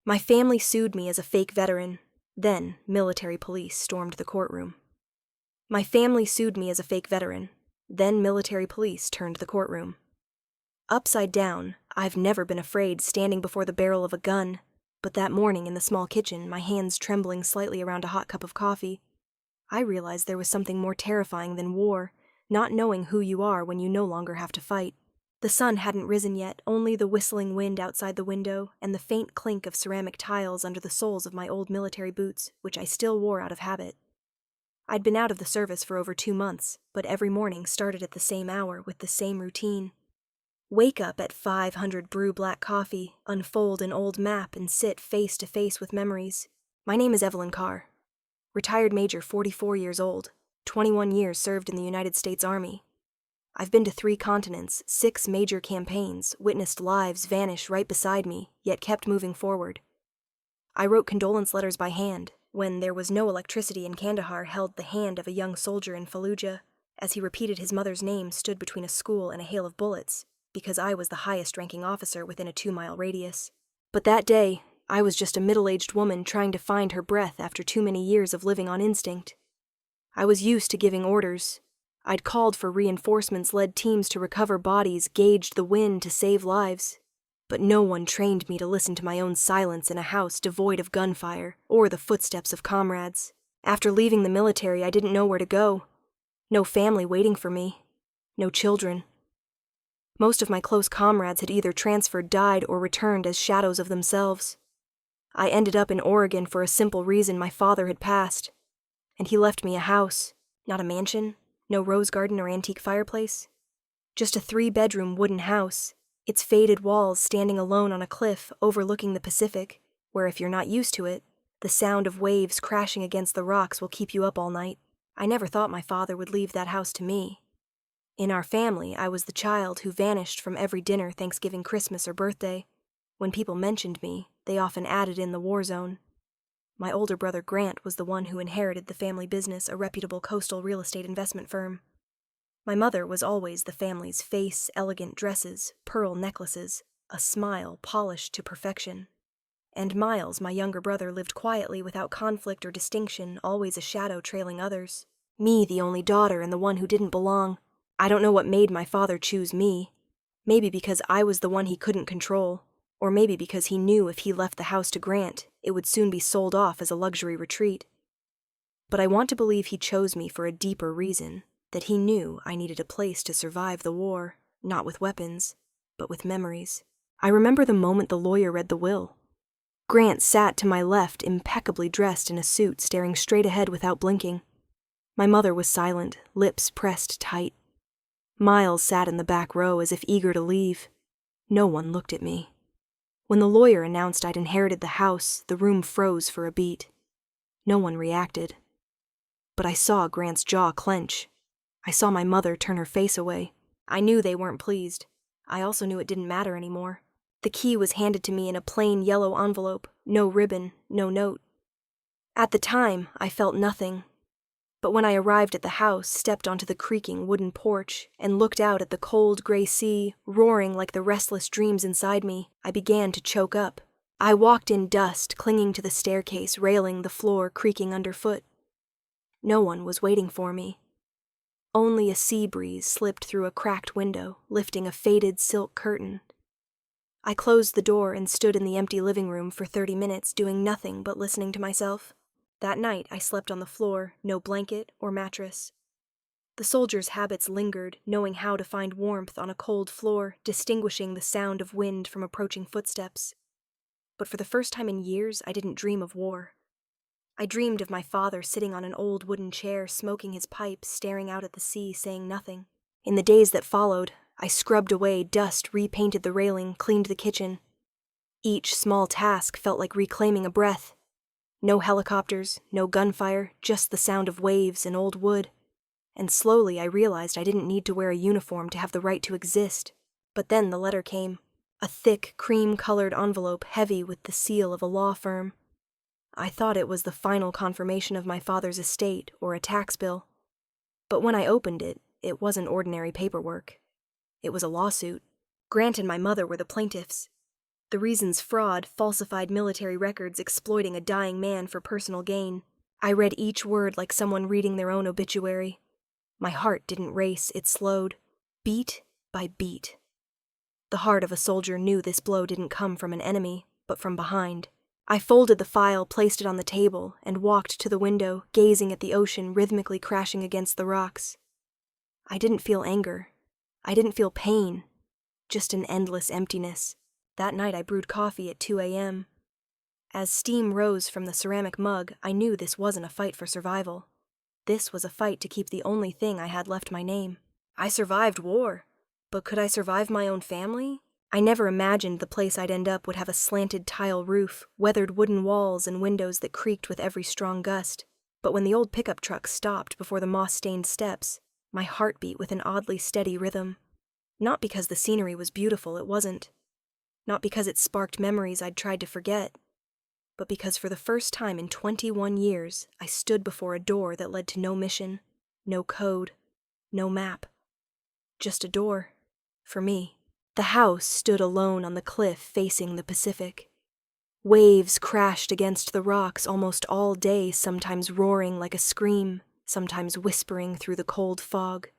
My family sued me as a fake veteran. Then, military police stormed the courtroom. My family sued me as a fake veteran. Then, military police turned the courtroom. Upside down, I've never been afraid standing before the barrel of a gun, but that morning in the small kitchen, my hands trembling slightly around a hot cup of coffee, I realized there was something more terrifying than war, not knowing who you are when you no longer have to fight. The sun hadn't risen yet, only the whistling wind outside the window and the faint clink of ceramic tiles under the soles of my old military boots, which I still wore out of habit. I'd been out of the service for over 2 months, but every morning started at the same hour with the same routine. Wake up at 500 brew black coffee, unfold an old map, and sit face to face with memories. My name is Evelyn Carr. Retired Major, 44 years old, 21 years served in the United States Army. I've been to 3 continents, 6 major campaigns, witnessed lives vanish right beside me, yet kept moving forward. I wrote condolence letters by hand, when there was no electricity in Kandahar, held the hand of a young soldier in Fallujah, as he repeated his mother's name, stood between a school and a hail of bullets, because I was the highest-ranking officer within a 2-mile radius. But that day, I was just a middle-aged woman trying to find her breath after too many years of living on instinct. I was used to giving orders. I'd called for reinforcements, led teams to recover bodies, gauged the wind to save lives. But no one trained me to listen to my own silence in a house devoid of gunfire or the footsteps of comrades. After leaving the military, I didn't know where to go. No family waiting for me. No children. Most of my close comrades had either transferred, died, or returned as shadows of themselves. I ended up in Oregon for a simple reason: my father had passed. And he left me a house, not a mansion, no rose garden or antique fireplace. Just a 3-bedroom wooden house, its faded walls standing alone on a cliff overlooking the Pacific, where if you're not used to it, the sound of waves crashing against the rocks will keep you up all night. I never thought my father would leave that house to me. In our family, I was the child who vanished from every dinner, Thanksgiving, Christmas, or birthday. When people mentioned me, they often added in the war zone. My older brother Grant was the one who inherited the family business, a reputable coastal real estate investment firm. My mother was always the family's face, elegant dresses, pearl necklaces, a smile polished to perfection. And Miles, my younger brother, lived quietly without conflict or distinction, always a shadow trailing others. Me, the only daughter and the one who didn't belong. I don't know what made my father choose me. Maybe because I was the one he couldn't control, or maybe because he knew if he left the house to Grant, it would soon be sold off as a luxury retreat. But I want to believe he chose me for a deeper reason, that he knew I needed a place to survive the war, not with weapons, but with memories. I remember the moment the lawyer read the will. Grant sat to my left, impeccably dressed in a suit, staring straight ahead without blinking. My mother was silent, lips pressed tight. Miles sat in the back row as if eager to leave. No one looked at me. When the lawyer announced I'd inherited the house, the room froze for a beat. No one reacted. But I saw Grant's jaw clench. I saw my mother turn her face away. I knew they weren't pleased. I also knew it didn't matter anymore. The key was handed to me in a plain yellow envelope, no ribbon, no note. At the time, I felt nothing. But when I arrived at the house, stepped onto the creaking wooden porch, and looked out at the cold gray sea, roaring like the restless dreams inside me, I began to choke up. I walked in dust, clinging to the staircase railing, the floor creaking underfoot. No one was waiting for me. Only a sea breeze slipped through a cracked window, lifting a faded silk curtain. I closed the door and stood in the empty living room for 30 minutes, doing nothing but listening to myself. That night, I slept on the floor, no blanket or mattress. The soldier's habits lingered, knowing how to find warmth on a cold floor, distinguishing the sound of wind from approaching footsteps. But for the first time in years, I didn't dream of war. I dreamed of my father sitting on an old wooden chair, smoking his pipe, staring out at the sea, saying nothing. In the days that followed, I scrubbed away dust, repainted the railing, cleaned the kitchen. Each small task felt like reclaiming a breath. No helicopters, no gunfire, just the sound of waves and old wood. And slowly I realized I didn't need to wear a uniform to have the right to exist. But then the letter came. A thick, cream-colored envelope heavy with the seal of a law firm. I thought it was the final confirmation of my father's estate or a tax bill. But when I opened it, it wasn't ordinary paperwork. It was a lawsuit. Grant and my mother were the plaintiffs. The reasons fraud, falsified military records exploiting a dying man for personal gain. I read each word like someone reading their own obituary. My heart didn't race, it slowed, beat by beat. The heart of a soldier knew this blow didn't come from an enemy, but from behind. I folded the file, placed it on the table, and walked to the window, gazing at the ocean rhythmically crashing against the rocks. I didn't feel anger. I didn't feel pain. Just an endless emptiness. That night I brewed coffee at 2 a.m. As steam rose from the ceramic mug, I knew this wasn't a fight for survival. This was a fight to keep the only thing I had left my name. I survived war, but could I survive my own family? I never imagined the place I'd end up would have a slanted tile roof, weathered wooden walls, and windows that creaked with every strong gust. But when the old pickup truck stopped before the moss-stained steps, my heart beat with an oddly steady rhythm. Not because the scenery was beautiful, it wasn't. Not because it sparked memories I'd tried to forget. But because for the first time in 21 years, I stood before a door that led to no mission, no code, no map. Just a door. For me. The house stood alone on the cliff facing the Pacific. Waves crashed against the rocks almost all day, sometimes roaring like a scream, sometimes whispering through the cold fog.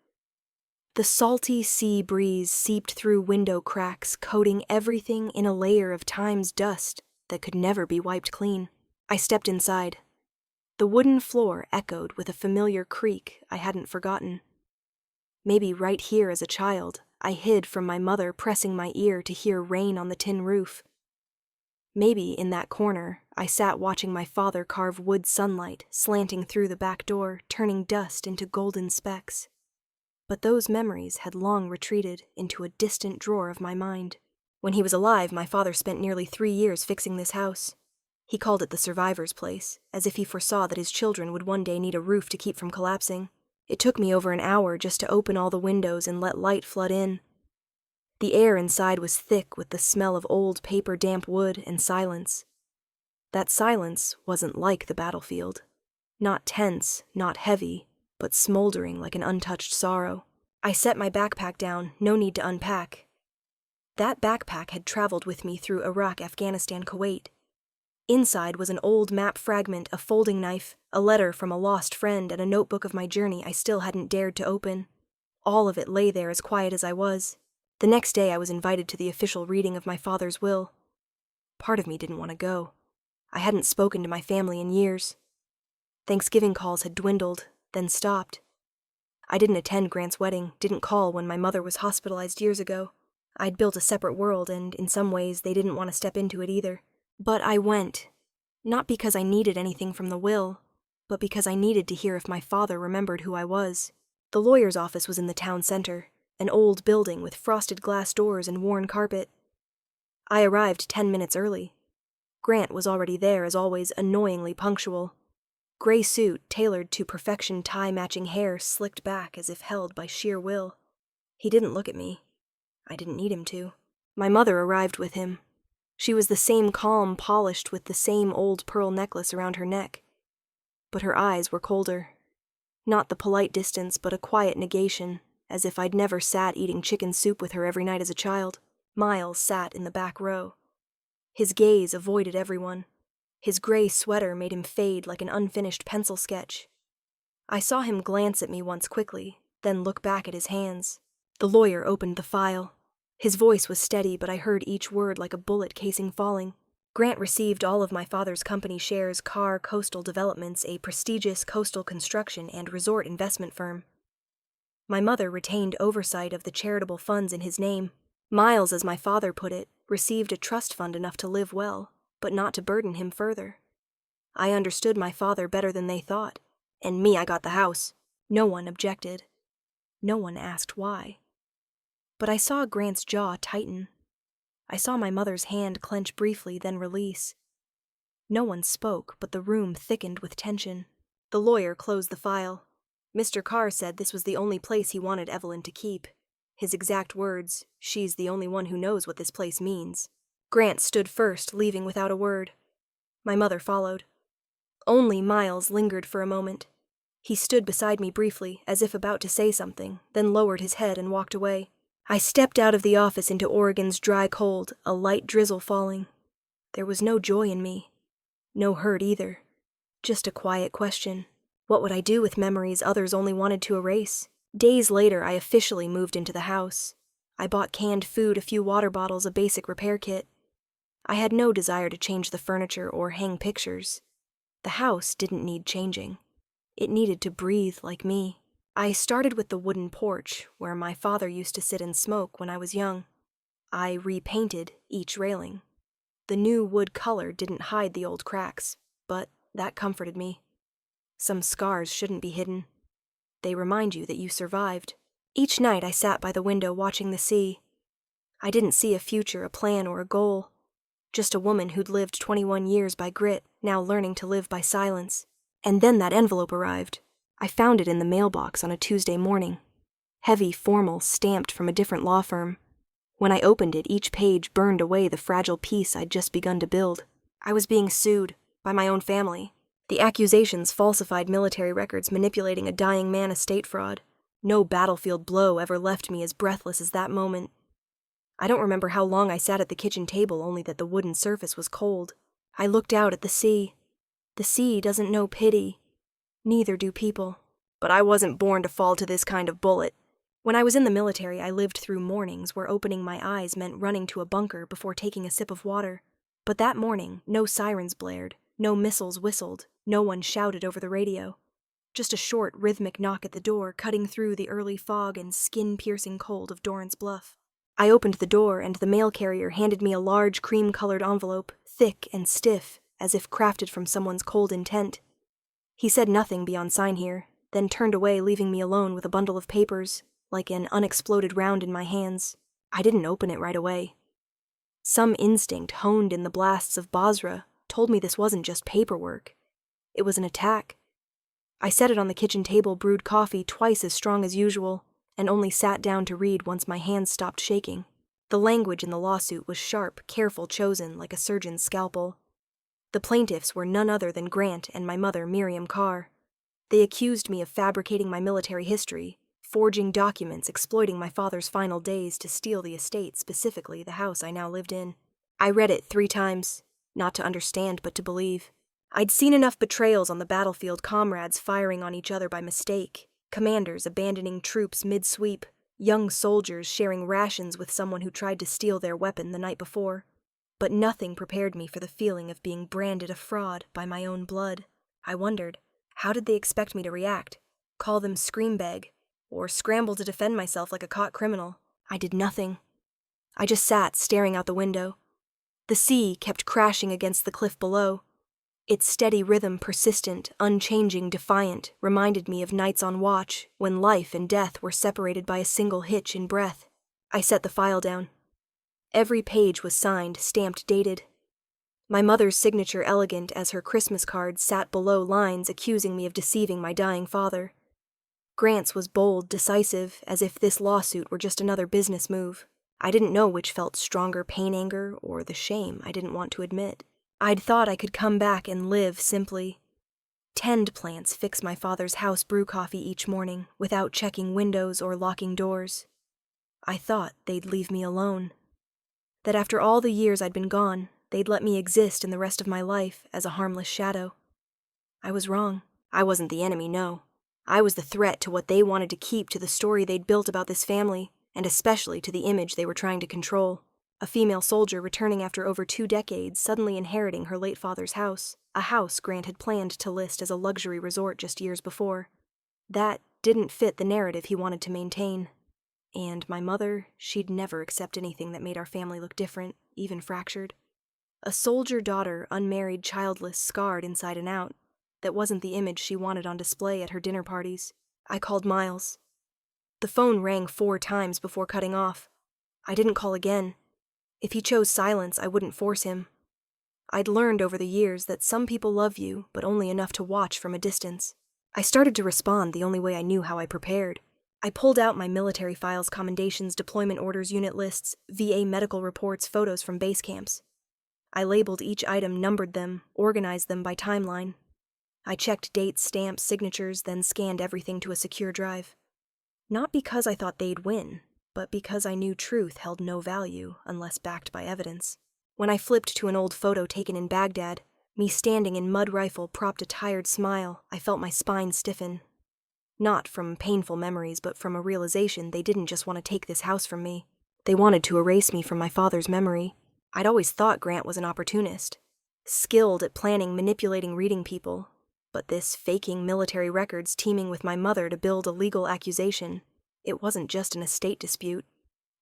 The salty sea breeze seeped through window cracks, coating everything in a layer of time's dust that could never be wiped clean. I stepped inside. The wooden floor echoed with a familiar creak I hadn't forgotten. Maybe right here as a child, I hid from my mother, pressing my ear to hear rain on the tin roof. Maybe in that corner, I sat watching my father carve wood sunlight slanting through the back door, turning dust into golden specks. But those memories had long retreated into a distant drawer of my mind. When he was alive, my father spent nearly 3 years fixing this house. He called it the survivor's place, as if he foresaw that his children would one day need a roof to keep from collapsing. It took me over an hour just to open all the windows and let light flood in. The air inside was thick with the smell of old paper-damp wood and silence. That silence wasn't like the battlefield. Not tense, not heavy, but smoldering like an untouched sorrow. I set my backpack down, no need to unpack. That backpack had traveled with me through Iraq, Afghanistan, Kuwait. Inside was an old map fragment, a folding knife, a letter from a lost friend, and a notebook of my journey I still hadn't dared to open. All of it lay there as quiet as I was. The next day I was invited to the official reading of my father's will. Part of me didn't want to go. I hadn't spoken to my family in years. Thanksgiving calls had dwindled, then stopped. I didn't attend Grant's wedding, didn't call when my mother was hospitalized years ago. I'd built a separate world, and in some ways they didn't want to step into it either. But I went, not because I needed anything from the will, but because I needed to hear if my father remembered who I was. The lawyer's office was in the town center, an old building with frosted glass doors and worn carpet. I arrived 10 minutes early. Grant was already there, as always, annoyingly punctual. Gray suit, tailored to perfection, tie-matching hair slicked back as if held by sheer will. He didn't look at me. I didn't need him to. My mother arrived with him. She was the same calm, polished with the same old pearl necklace around her neck. But her eyes were colder. Not the polite distance, but a quiet negation, as if I'd never sat eating chicken soup with her every night as a child. Miles sat in the back row. His gaze avoided everyone. His gray sweater made him fade like an unfinished pencil sketch. I saw him glance at me once quickly, then look back at his hands. The lawyer opened the file. His voice was steady, but I heard each word like a bullet casing falling. Grant received all of my father's company shares, Carr Coastal Developments, a prestigious coastal construction and resort investment firm. My mother retained oversight of the charitable funds in his name. Miles, as my father put it, received a trust fund enough to live well, but not to burden him further. I understood my father better than they thought, and I got the house. No one objected. No one asked why. But I saw Grant's jaw tighten. I saw my mother's hand clench briefly, then release. No one spoke, but the room thickened with tension. The lawyer closed the file. Mr. Carr said this was the only place he wanted Evelyn to keep. His exact words, "She's the only one who knows what this place means." Grant stood first, leaving without a word. My mother followed. Only Miles lingered for a moment. He stood beside me briefly, as if about to say something, then lowered his head and walked away. I stepped out of the office into Oregon's dry cold, a light drizzle falling. There was no joy in me. No hurt either. Just a quiet question. What would I do with memories others only wanted to erase? Days later, I officially moved into the house. I bought canned food, a few water bottles, a basic repair kit. I had no desire to change the furniture or hang pictures. The house didn't need changing. It needed to breathe like me. I started with the wooden porch, where my father used to sit and smoke when I was young. I repainted each railing. The new wood color didn't hide the old cracks, but that comforted me. Some scars shouldn't be hidden. They remind you that you survived. Each night I sat by the window watching the sea. I didn't see a future, a plan, or a goal. Just a woman who'd lived 21 years by grit, now learning to live by silence. And then that envelope arrived. I found it in the mailbox on a Tuesday morning. Heavy, formal, stamped from a different law firm. When I opened it, each page burned away the fragile peace I'd just begun to build. I was being sued by my own family. The accusations falsified military records, manipulating a dying man, estate fraud. No battlefield blow ever left me as breathless as that moment. I don't remember how long I sat at the kitchen table, only that the wooden surface was cold. I looked out at the sea. The sea doesn't know pity. Neither do people. But I wasn't born to fall to this kind of bullet. When I was in the military, I lived through mornings where opening my eyes meant running to a bunker before taking a sip of water. But that morning, no sirens blared, no missiles whistled, no one shouted over the radio. Just a short, rhythmic knock at the door, cutting through the early fog and skin-piercing cold of Dorrance Bluff. I opened the door, and the mail carrier handed me a large cream-colored envelope, thick and stiff, as if crafted from someone's cold intent. He said nothing beyond sign here, then turned away, leaving me alone with a bundle of papers, like an unexploded round in my hands. I didn't open it right away. Some instinct honed in the blasts of Basra told me this wasn't just paperwork. It was an attack. I set it on the kitchen table, brewed coffee twice as strong as usual, and only sat down to read once my hands stopped shaking. The language in the lawsuit was sharp, careful, chosen, like a surgeon's scalpel. The plaintiffs were none other than Grant and my mother, Miriam Carr. They accused me of fabricating my military history, forging documents, exploiting my father's final days to steal the estate, specifically the house I now lived in. I read it 3 times, not to understand but to believe. I'd seen enough betrayals on the battlefield, comrades firing on each other by mistake, commanders abandoning troops mid-sweep, young soldiers sharing rations with someone who tried to steal their weapon the night before. But nothing prepared me for the feeling of being branded a fraud by my own blood. I wondered, how did they expect me to react? Call them screambag, or scramble to defend myself like a caught criminal? I did nothing. I just sat staring out the window. The sea kept crashing against the cliff below. Its steady rhythm, persistent, unchanging, defiant, reminded me of nights on watch, when life and death were separated by a single hitch in breath. I set the file down. Every page was signed, stamped, dated. My mother's signature, elegant as her Christmas card, sat below lines accusing me of deceiving my dying father. Grant's was bold, decisive, as if this lawsuit were just another business move. I didn't know which felt stronger, pain, anger, or the shame I didn't want to admit. I'd thought I could come back and live simply. Tend plants fix my father's house, brew coffee each morning, without checking windows or locking doors. I thought they'd leave me alone. That after all the years I'd been gone, they'd let me exist in the rest of my life as a harmless shadow. I was wrong. I wasn't the enemy, no. I was the threat to what they wanted to keep, to the story they'd built about this family, and especially to the image they were trying to control. A female soldier returning after over 2 decades, suddenly inheriting her late father's house, a house Grant had planned to list as a luxury resort just years before. That didn't fit the narrative he wanted to maintain. And my mother, she'd never accept anything that made our family look different, even fractured. A soldier daughter, unmarried, childless, scarred inside and out. That wasn't the image she wanted on display at her dinner parties. I called Miles. The phone rang 4 times before cutting off. I didn't call again. If he chose silence, I wouldn't force him. I'd learned over the years that some people love you, but only enough to watch from a distance. I started to respond the only way I knew how I prepared. I pulled out my military files, commendations, deployment orders, unit lists, VA medical reports, photos from base camps. I labeled each item, numbered them, organized them by timeline. I checked dates, stamps, signatures, then scanned everything to a secure drive. Not because I thought they'd win, but because I knew truth held no value unless backed by evidence. When I flipped to an old photo taken in Baghdad, me standing in mud rifle propped a tired smile, I felt my spine stiffen. Not from painful memories, but from a realization they didn't just want to take this house from me. They wanted to erase me from my father's memory. I'd always thought Grant was an opportunist, skilled at planning, manipulating, reading people. But this faking military records teaming with my mother to build a legal accusation, it wasn't just an estate dispute.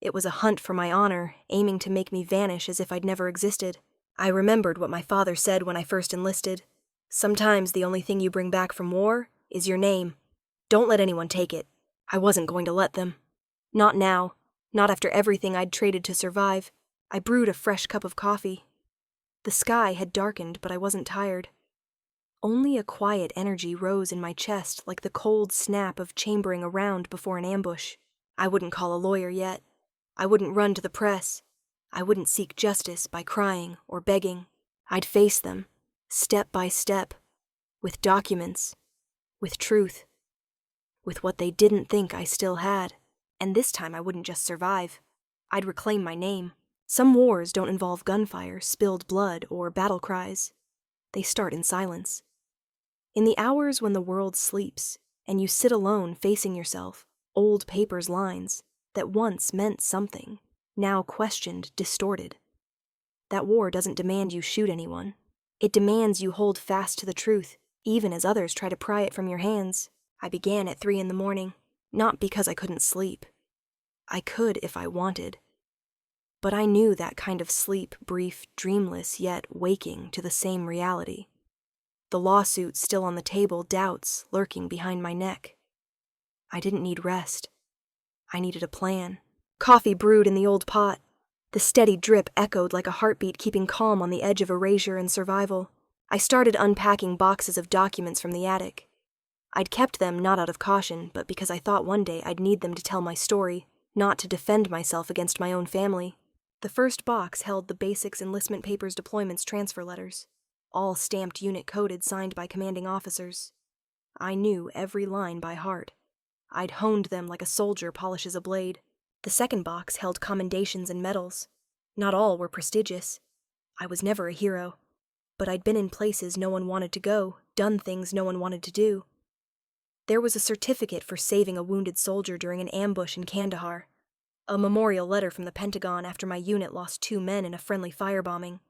It was a hunt for my honor, aiming to make me vanish as if I'd never existed. I remembered what my father said when I first enlisted. Sometimes the only thing you bring back from war is your name. Don't let anyone take it. I wasn't going to let them. Not now. Not after everything I'd traded to survive. I brewed a fresh cup of coffee. The sky had darkened, but I wasn't tired. Only a quiet energy rose in my chest like the cold snap of chambering around before an ambush. I wouldn't call a lawyer yet. I wouldn't run to the press. I wouldn't seek justice by crying or begging. I'd face them, step by step, with documents, with truth, with what they didn't think I still had. And this time I wouldn't just survive. I'd reclaim my name. Some wars don't involve gunfire, spilled blood, or battle cries. They start in silence. In the hours when the world sleeps, and you sit alone facing yourself, old paper's lines, that once meant something, now questioned, distorted. That war doesn't demand you shoot anyone. It demands you hold fast to the truth, even as others try to pry it from your hands. I began at 3 a.m, not because I couldn't sleep. I could if I wanted. But I knew that kind of sleep, brief, dreamless, yet waking to the same reality. The lawsuit still on the table, doubts lurking behind my neck. I didn't need rest. I needed a plan. Coffee brewed in the old pot. The steady drip echoed like a heartbeat, keeping calm on the edge of erasure and survival. I started unpacking boxes of documents from the attic. I'd kept them not out of caution, but because I thought one day I'd need them to tell my story, not to defend myself against my own family. The first box held the basics, enlistment papers, deployments, transfer letters, all stamped, unit-coded, signed by commanding officers. I knew every line by heart. I'd honed them like a soldier polishes a blade. The second box held commendations and medals. Not all were prestigious. I was never a hero, but I'd been in places no one wanted to go, done things no one wanted to do. There was a certificate for saving a wounded soldier during an ambush in Kandahar, a memorial letter from the Pentagon after my unit lost 2 men in a friendly firebombing,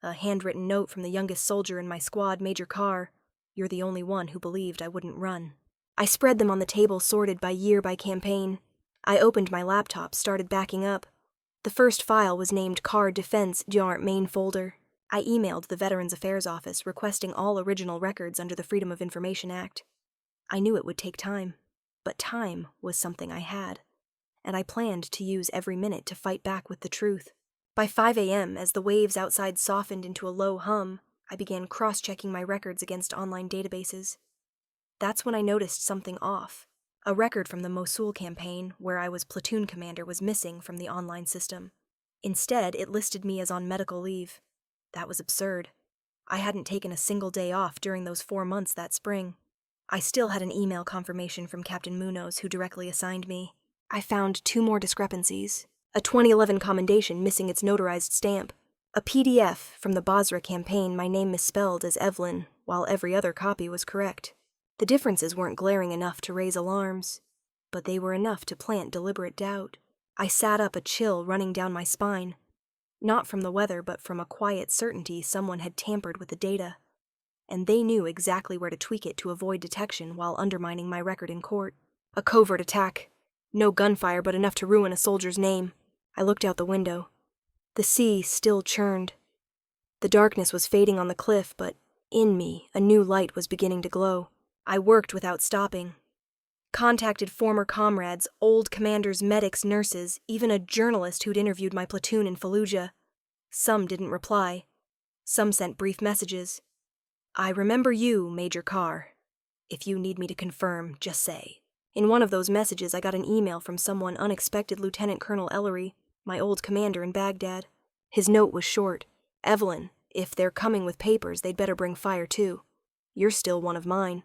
a handwritten note from the youngest soldier in my squad, Major Carr, "You're the only one who believed I wouldn't run." I spread them on the table, sorted by year, by campaign. I opened my laptop, started backing up. The first file was named Carr Defense Jar Main Folder. I emailed the Veterans Affairs Office requesting all original records under the Freedom of Information Act. I knew it would take time, but time was something I had, and I planned to use every minute to fight back with the truth. By 5 a.m., as the waves outside softened into a low hum, I began cross-checking my records against online databases. That's when I noticed something off. A record from the Mosul campaign, where I was platoon commander, was missing from the online system. Instead, it listed me as on medical leave. That was absurd. I hadn't taken a single day off during those 4 months that spring. I still had an email confirmation from Captain Munoz, who directly assigned me. I found 2 more discrepancies. A 2011 commendation missing its notarized stamp. A PDF from the Basra campaign, my name misspelled as Evelyn, while every other copy was correct. The differences weren't glaring enough to raise alarms, but they were enough to plant deliberate doubt. I sat up, a chill running down my spine. Not from the weather, but from a quiet certainty someone had tampered with the data. And they knew exactly where to tweak it to avoid detection while undermining my record in court. A covert attack. No gunfire, but enough to ruin a soldier's name. I looked out the window. The sea still churned. The darkness was fading on the cliff, but in me, a new light was beginning to glow. I worked without stopping. Contacted former comrades, old commanders, medics, nurses, even a journalist who'd interviewed my platoon in Fallujah. Some didn't reply. Some sent brief messages. "I remember you, Major Carr. If you need me to confirm, just say." In one of those messages, I got an email from someone unexpected, Lieutenant Colonel Ellery, my old commander in Baghdad. His note was short. "Evelyn, if they're coming with papers, they'd better bring fire too. You're still one of mine.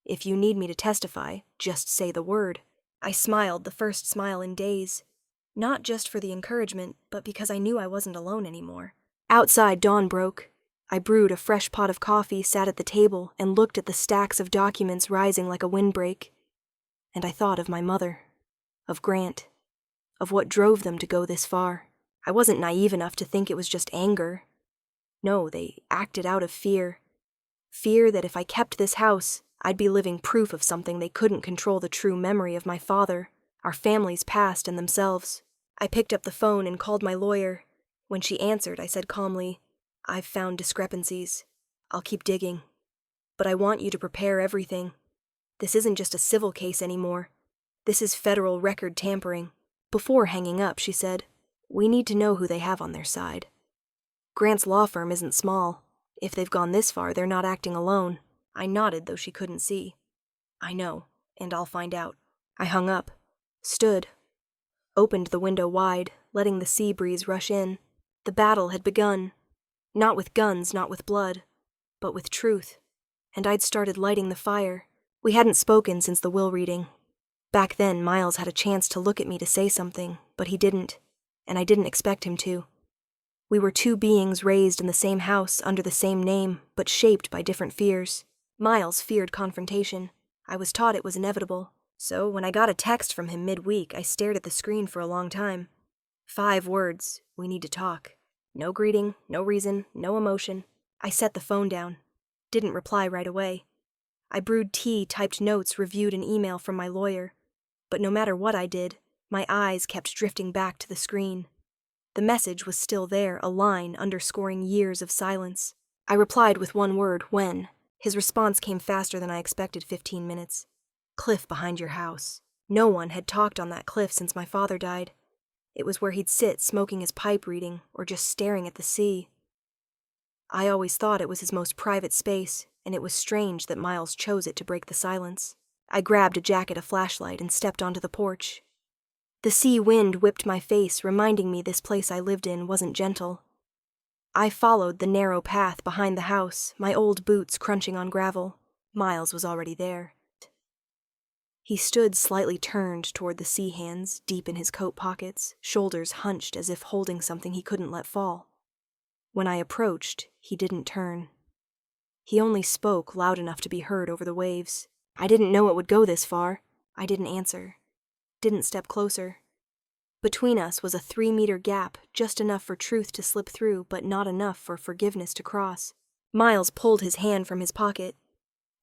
If you need me to testify, just say the word. I smiled, the first smile in days. Not just for the encouragement, but because I knew I wasn't alone anymore. Outside, dawn broke. I brewed a fresh pot of coffee, sat at the table, and looked at the stacks of documents rising like a windbreak. And I thought of my mother, of Grant, of what drove them to go this far. I wasn't naive enough to think it was just anger. No, they acted out of fear. Fear that if I kept this house, I'd be living proof of something they couldn't control, the true memory of my father, our family's past, and themselves. I picked up the phone and called my lawyer. When she answered, I said calmly, "I've found discrepancies. I'll keep digging. But I want you to prepare everything. This isn't just a civil case anymore. This is federal record tampering." Before hanging up, she said, "We need to know who they have on their side. Grant's law firm isn't small. If they've gone this far, they're not acting alone." I nodded, though she couldn't see. "I know, and I'll find out." I hung up, stood, opened the window wide, letting the sea breeze rush in. The battle had begun. Not with guns, not with blood, but with truth. And I'd started lighting the fire. We hadn't spoken since the will reading. Back then, Miles had a chance to look at me to say something, but he didn't, and I didn't expect him to. We were two beings raised in the same house, under the same name, but shaped by different fears. Miles feared confrontation. I was taught it was inevitable. So when I got a text from him midweek, I stared at the screen for a long time. 5 words: "We need to talk." No greeting, no reason, no emotion. I set the phone down. Didn't reply right away. I brewed tea, typed notes, reviewed an email from my lawyer. But no matter what I did, my eyes kept drifting back to the screen. The message was still there, a line underscoring years of silence. I replied with one word, "When?" His response came faster than I expected. 15 minutes. "Cliff behind your house." No one had talked on that cliff since my father died. It was where he'd sit, smoking his pipe, reading, or just staring at the sea. I always thought it was his most private space, and it was strange that Miles chose it to break the silence. I grabbed a jacket, a flashlight, and stepped onto the porch. The sea wind whipped my face, reminding me this place I lived in wasn't gentle. I followed the narrow path behind the house, my old boots crunching on gravel. Miles was already there. He stood slightly turned toward the sea hands, deep in his coat pockets, shoulders hunched as if holding something he couldn't let fall. When I approached, he didn't turn. He only spoke loud enough to be heard over the waves. I didn't know it would go this far. I didn't answer. Didn't step closer. Between us was a 3-meter gap, just enough for truth to slip through, but not enough for forgiveness to cross. Miles pulled his hand from his pocket.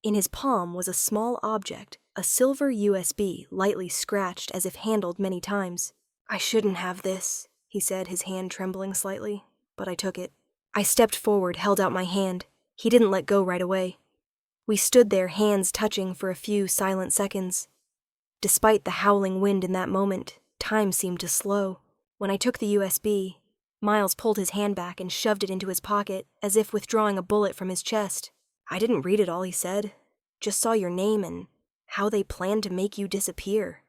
In his palm was a small object, a silver USB, lightly scratched as if handled many times. "I shouldn't have this," he said, his hand trembling slightly, but I took it. I stepped forward, held out my hand. He didn't let go right away. We stood there, hands touching, for a few silent seconds. Despite the howling wind in that moment, time seemed to slow. When I took the USB, Miles pulled his hand back and shoved it into his pocket, as if withdrawing a bullet from his chest. "I didn't read it all," he said. "Just saw your name and how they planned to make you disappear.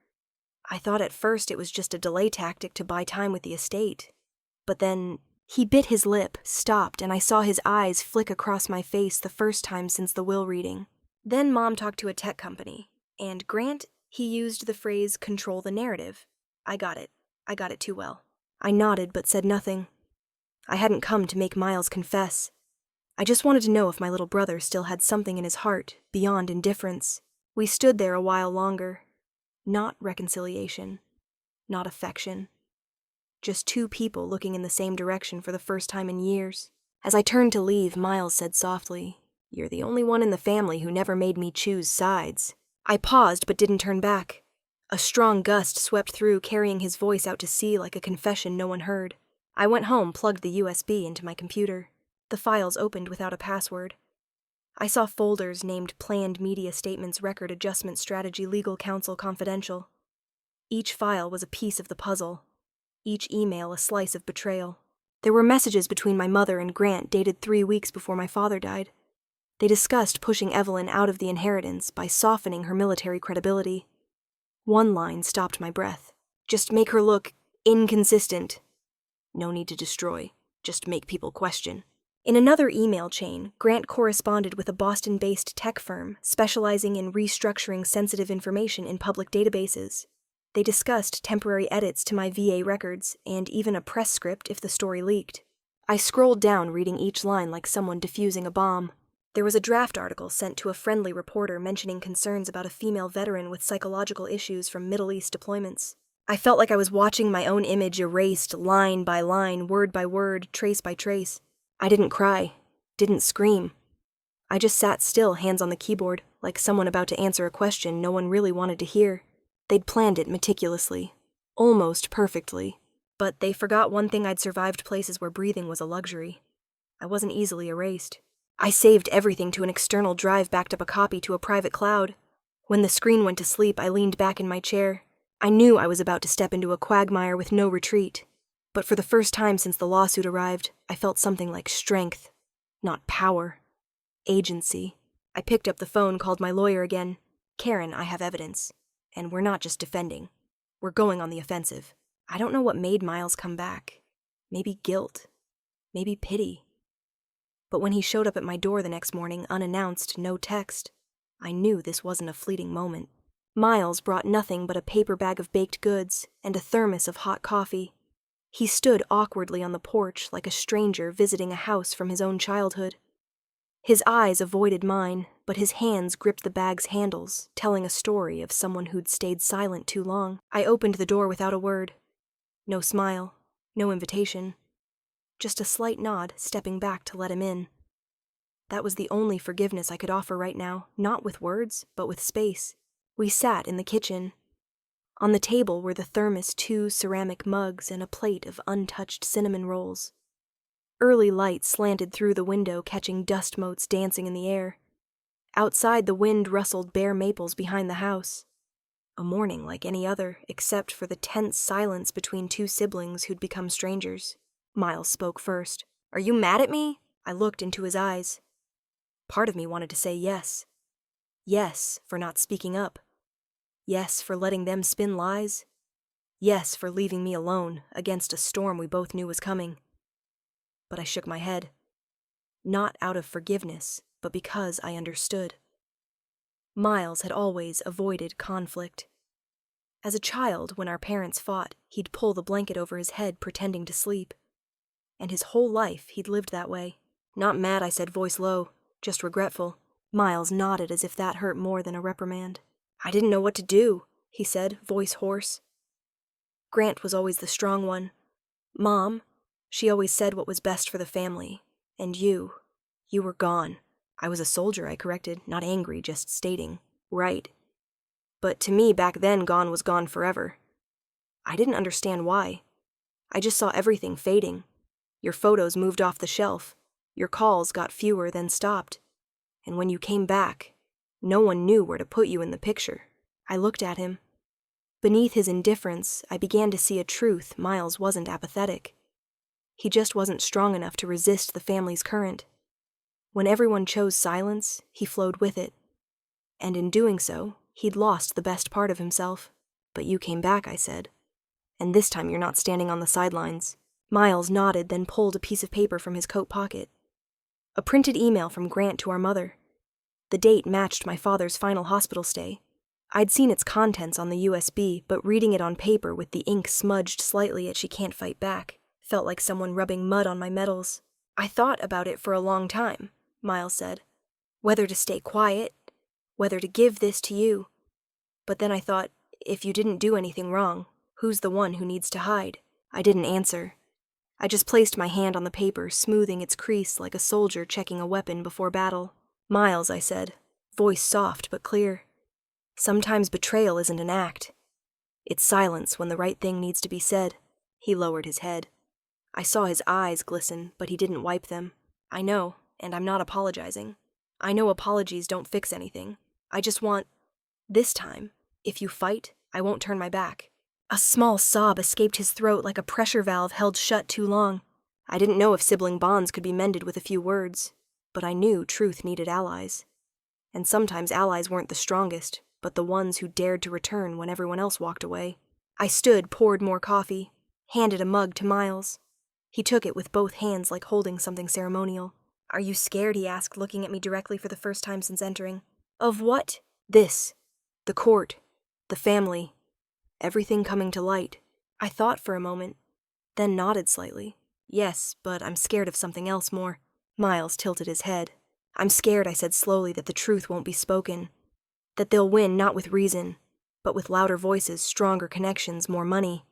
I thought at first it was just a delay tactic to buy time with the estate. But then..." He bit his lip, stopped, and I saw his eyes flick across my face the first time since the will reading. Then Mom talked to a tech company, and Grant, he used the phrase, "control the narrative." I got it. I got it too well. I nodded but said nothing. I hadn't come to make Miles confess. I just wanted to know if my little brother still had something in his heart, beyond indifference. We stood there a while longer. Not reconciliation. Not affection. Just 2 people looking in the same direction for the first time in years. As I turned to leave, Miles said softly, "You're the only one in the family who never made me choose sides." I paused but didn't turn back. A strong gust swept through, carrying his voice out to sea like a confession no one heard. I went home, plugged the USB into my computer. The files opened without a password. I saw folders named Planned Media Statements, Record Adjustment Strategy, Legal Counsel, Confidential. Each file was a piece of the puzzle. Each email a slice of betrayal. There were messages between my mother and Grant dated 3 weeks before my father died. They discussed pushing Evelyn out of the inheritance by softening her military credibility. One line stopped my breath. "Just make her look inconsistent. No need to destroy. Just make people question." In another email chain, Grant corresponded with a Boston-based tech firm specializing in restructuring sensitive information in public databases. They discussed temporary edits to my VA records and even a press script if the story leaked. I scrolled down, reading each line like someone defusing a bomb. There was a draft article sent to a friendly reporter mentioning concerns about a female veteran with psychological issues from Middle East deployments. I felt like I was watching my own image erased line by line, word by word, trace by trace. I didn't cry, didn't scream. I just sat still, hands on the keyboard, like someone about to answer a question no one really wanted to hear. They'd planned it meticulously, almost perfectly. But they forgot one thing: I'd survived places where breathing was a luxury. I wasn't easily erased. I saved everything to an external drive, backed up a copy to a private cloud. When the screen went to sleep, I leaned back in my chair. I knew I was about to step into a quagmire with no retreat. But for the first time since the lawsuit arrived, I felt something like strength. Not power. Agency. I picked up the phone, called my lawyer again. "Karen, I have evidence. And we're not just defending. We're going on the offensive." I don't know what made Miles come back. Maybe guilt. Maybe pity. But when he showed up at my door the next morning, unannounced, no text, I knew this wasn't a fleeting moment. Miles brought nothing but a paper bag of baked goods and a thermos of hot coffee. He stood awkwardly on the porch like a stranger visiting a house from his own childhood. His eyes avoided mine, but his hands gripped the bag's handles, telling a story of someone who'd stayed silent too long. I opened the door without a word. No smile, no invitation. Just a slight nod, stepping back to let him in. That was the only forgiveness I could offer right now, not with words, but with space. We sat in the kitchen. On the table were the thermos, 2 ceramic mugs, and a plate of untouched cinnamon rolls. Early light slanted through the window, catching dust motes dancing in the air. Outside, the wind rustled bare maples behind the house. A morning like any other, except for the tense silence between 2 siblings who'd become strangers. Miles spoke first. "Are you mad at me?" I looked into his eyes. Part of me wanted to say yes. Yes, for not speaking up. Yes, for letting them spin lies. Yes, for leaving me alone, against a storm we both knew was coming. But I shook my head. Not out of forgiveness, but because I understood. Miles had always avoided conflict. As a child, when our parents fought, he'd pull the blanket over his head, pretending to sleep. And his whole life, he'd lived that way. "Not mad," I said, voice low, "just regretful." Miles nodded as if that hurt more than a reprimand. "I didn't know what to do," he said, voice hoarse. Grant was always the strong one. Mom, she always said what was best for the family. And you were gone. I was a soldier, I corrected, not angry, just stating. Right. But to me, back then, gone was gone forever. I didn't understand why. I just saw everything fading. Your photos moved off the shelf. Your calls got fewer, then stopped. And when you came back, no one knew where to put you in the picture. I looked at him. Beneath his indifference, I began to see a truth: Miles wasn't apathetic. He just wasn't strong enough to resist the family's current. When everyone chose silence, he flowed with it. And in doing so, he'd lost the best part of himself. "But you came back," I said. "And this time you're not standing on the sidelines." Miles nodded, then pulled a piece of paper from his coat pocket. A printed email from Grant to our mother. The date matched my father's final hospital stay. I'd seen its contents on the USB, but reading it on paper with the ink smudged slightly at "She Can't Fight Back" felt like someone rubbing mud on my medals. "I thought about it for a long time," Miles said. "Whether to stay quiet, whether to give this to you. But then I thought, if you didn't do anything wrong, who's the one who needs to hide?" I didn't answer. I just placed my hand on the paper, smoothing its crease like a soldier checking a weapon before battle. "Miles," I said, voice soft but clear. "Sometimes betrayal isn't an act. It's silence when the right thing needs to be said." He lowered his head. I saw his eyes glisten, but he didn't wipe them. "I know, and I'm not apologizing. I know apologies don't fix anything. I just want, this time, if you fight, I won't turn my back." A small sob escaped his throat like a pressure valve held shut too long. I didn't know if sibling bonds could be mended with a few words, but I knew truth needed allies. And sometimes allies weren't the strongest, but the ones who dared to return when everyone else walked away. I stood, poured more coffee, handed a mug to Miles. He took it with both hands like holding something ceremonial. "Are you scared?" he asked, looking at me directly for the first time since entering. "Of what?" "This. The court. The family. everything coming to light. I thought for a moment, then nodded slightly. Yes, but I'm scared of something else more. Miles tilted his head. I'm scared, I said slowly, that the truth won't be spoken. That they'll win not with reason, but with louder voices, stronger connections, more money.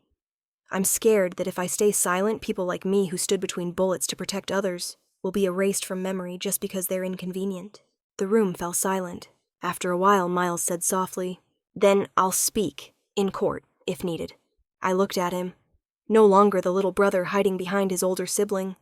I'm scared that if I stay silent, people like me who stood between bullets to protect others will be erased from memory just because they're inconvenient. The room fell silent. After a while, Miles said softly, "Then I'll speak, in court, if needed." I looked at him. No longer the little brother hiding behind his older sibling.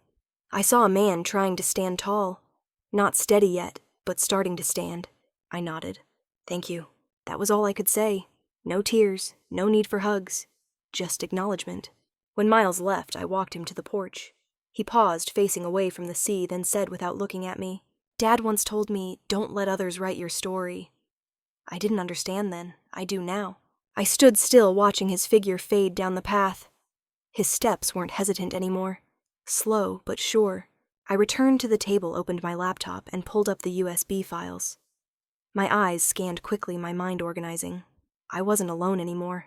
I saw a man trying to stand tall. Not steady yet, but starting to stand. I nodded. Thank you. That was all I could say. No tears, no need for hugs. Just acknowledgement. When Miles left, I walked him to the porch. He paused, facing away from the sea, then said without looking at me, "Dad once told me, don't let others write your story." I didn't understand then. I do now. I stood still, watching his figure fade down the path. His steps weren't hesitant anymore. Slow, but sure. I returned to the table, opened my laptop, and pulled up the USB files. My eyes scanned quickly, my mind organizing. I wasn't alone anymore.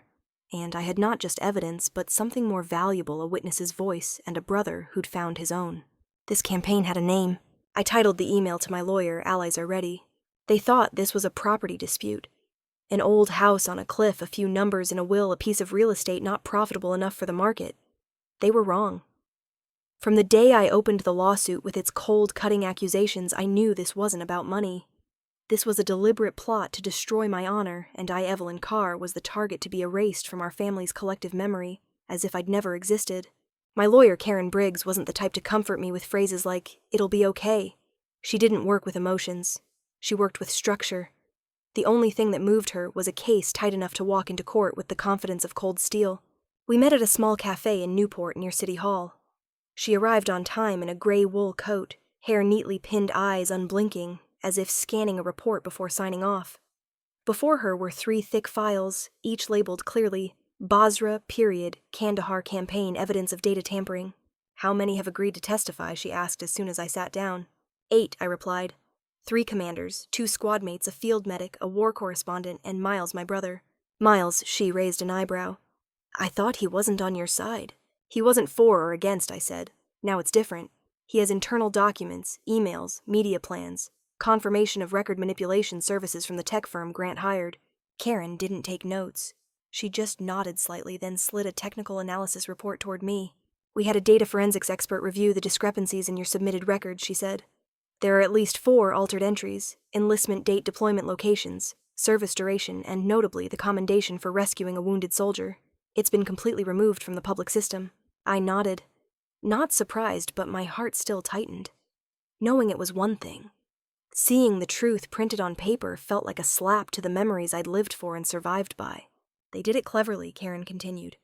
And I had not just evidence, but something more valuable, a witness's voice, and a brother who'd found his own. This campaign had a name. I titled the email to my lawyer, "Allies Are Ready." They thought this was a property dispute. An old house on a cliff, a few numbers in a will, a piece of real estate not profitable enough for the market. They were wrong. From the day I opened the lawsuit with its cold, cutting accusations, I knew this wasn't about money. This was a deliberate plot to destroy my honor, and I, Evelyn Carr, was the target to be erased from our family's collective memory, as if I'd never existed. My lawyer, Karen Briggs, wasn't the type to comfort me with phrases like, "It'll be okay." She didn't work with emotions. She worked with structure. The only thing that moved her was a case tight enough to walk into court with the confidence of cold steel. We met at a small cafe in Newport near City Hall. She arrived on time in a gray wool coat, hair neatly pinned, eyes unblinking, as if scanning a report before signing off. Before her were 3 thick files, each labeled clearly, Basra, period, Kandahar campaign, evidence of data tampering. "How many have agreed to testify?" she asked as soon as I sat down. 8, I replied. 3 commanders, 2 squad mates, a field medic, a war correspondent, and Miles, my brother. Miles, she raised an eyebrow. "I thought he wasn't on your side." "He wasn't for or against," I said. "Now it's different. He has internal documents, emails, media plans, confirmation of record manipulation services from the tech firm Grant hired." Karen didn't take notes. She just nodded slightly, then slid a technical analysis report toward me. "We had a data forensics expert review the discrepancies in your submitted records," she said. "There are at least 4 altered entries, enlistment date, deployment locations, service duration, and notably the commendation for rescuing a wounded soldier. It's been completely removed from the public system." I nodded. Not surprised, but my heart still tightened. Knowing it was one thing. Seeing the truth printed on paper felt like a slap to the memories I'd lived for and survived by. "They did it cleverly," Karen continued.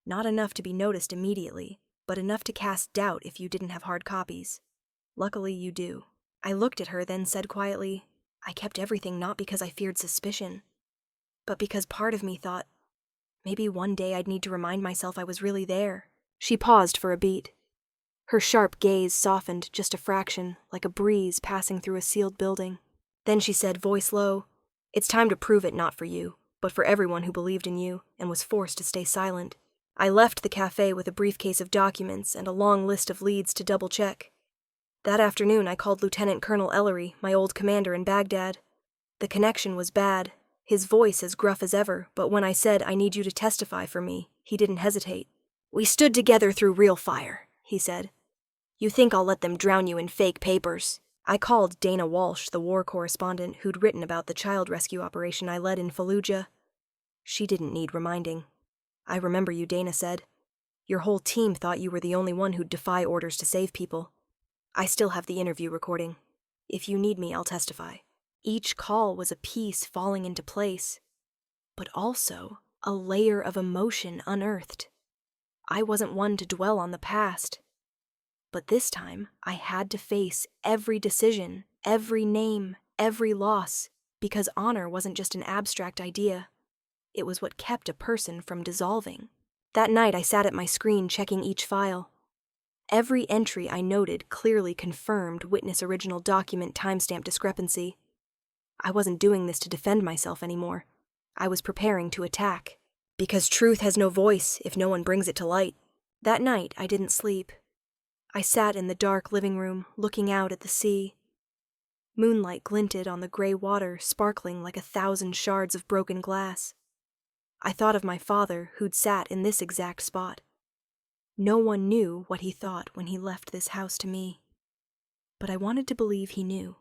"Not enough to be noticed immediately, but enough to cast doubt if you didn't have hard copies. Luckily you do." I looked at her, then said quietly, "I kept everything not because I feared suspicion, but because part of me thought, maybe one day I'd need to remind myself I was really there." She paused for a beat. Her sharp gaze softened just a fraction, like a breeze passing through a sealed building. Then she said, voice low, "It's time to prove it, not for you, but for everyone who believed in you and was forced to stay silent." I left the cafe with a briefcase of documents and a long list of leads to double-check. That afternoon I called Lieutenant Colonel Ellery, my old commander in Baghdad. The connection was bad, his voice as gruff as ever, but when I said, "I need you to testify for me," he didn't hesitate. "We stood together through real fire," he said. "You think I'll let them drown you in fake papers?" I called Dana Walsh, the war correspondent who'd written about the child rescue operation I led in Fallujah. She didn't need reminding. "I remember you," Dana said. "Your whole team thought you were the only one who'd defy orders to save people. I still have the interview recording. If you need me, I'll testify." Each call was a piece falling into place, but also a layer of emotion unearthed. I wasn't one to dwell on the past. But this time, I had to face every decision, every name, every loss, because honor wasn't just an abstract idea. It was what kept a person from dissolving. That night, I sat at my screen checking each file. Every entry I noted clearly confirmed witness original document timestamp discrepancy. I wasn't doing this to defend myself anymore. I was preparing to attack. Because truth has no voice if no one brings it to light. That night, I didn't sleep. I sat in the dark living room, looking out at the sea. Moonlight glinted on the gray water, sparkling like 1,000 shards of broken glass. I thought of my father, who'd sat in this exact spot. No one knew what he thought when he left this house to me. But I wanted to believe he knew.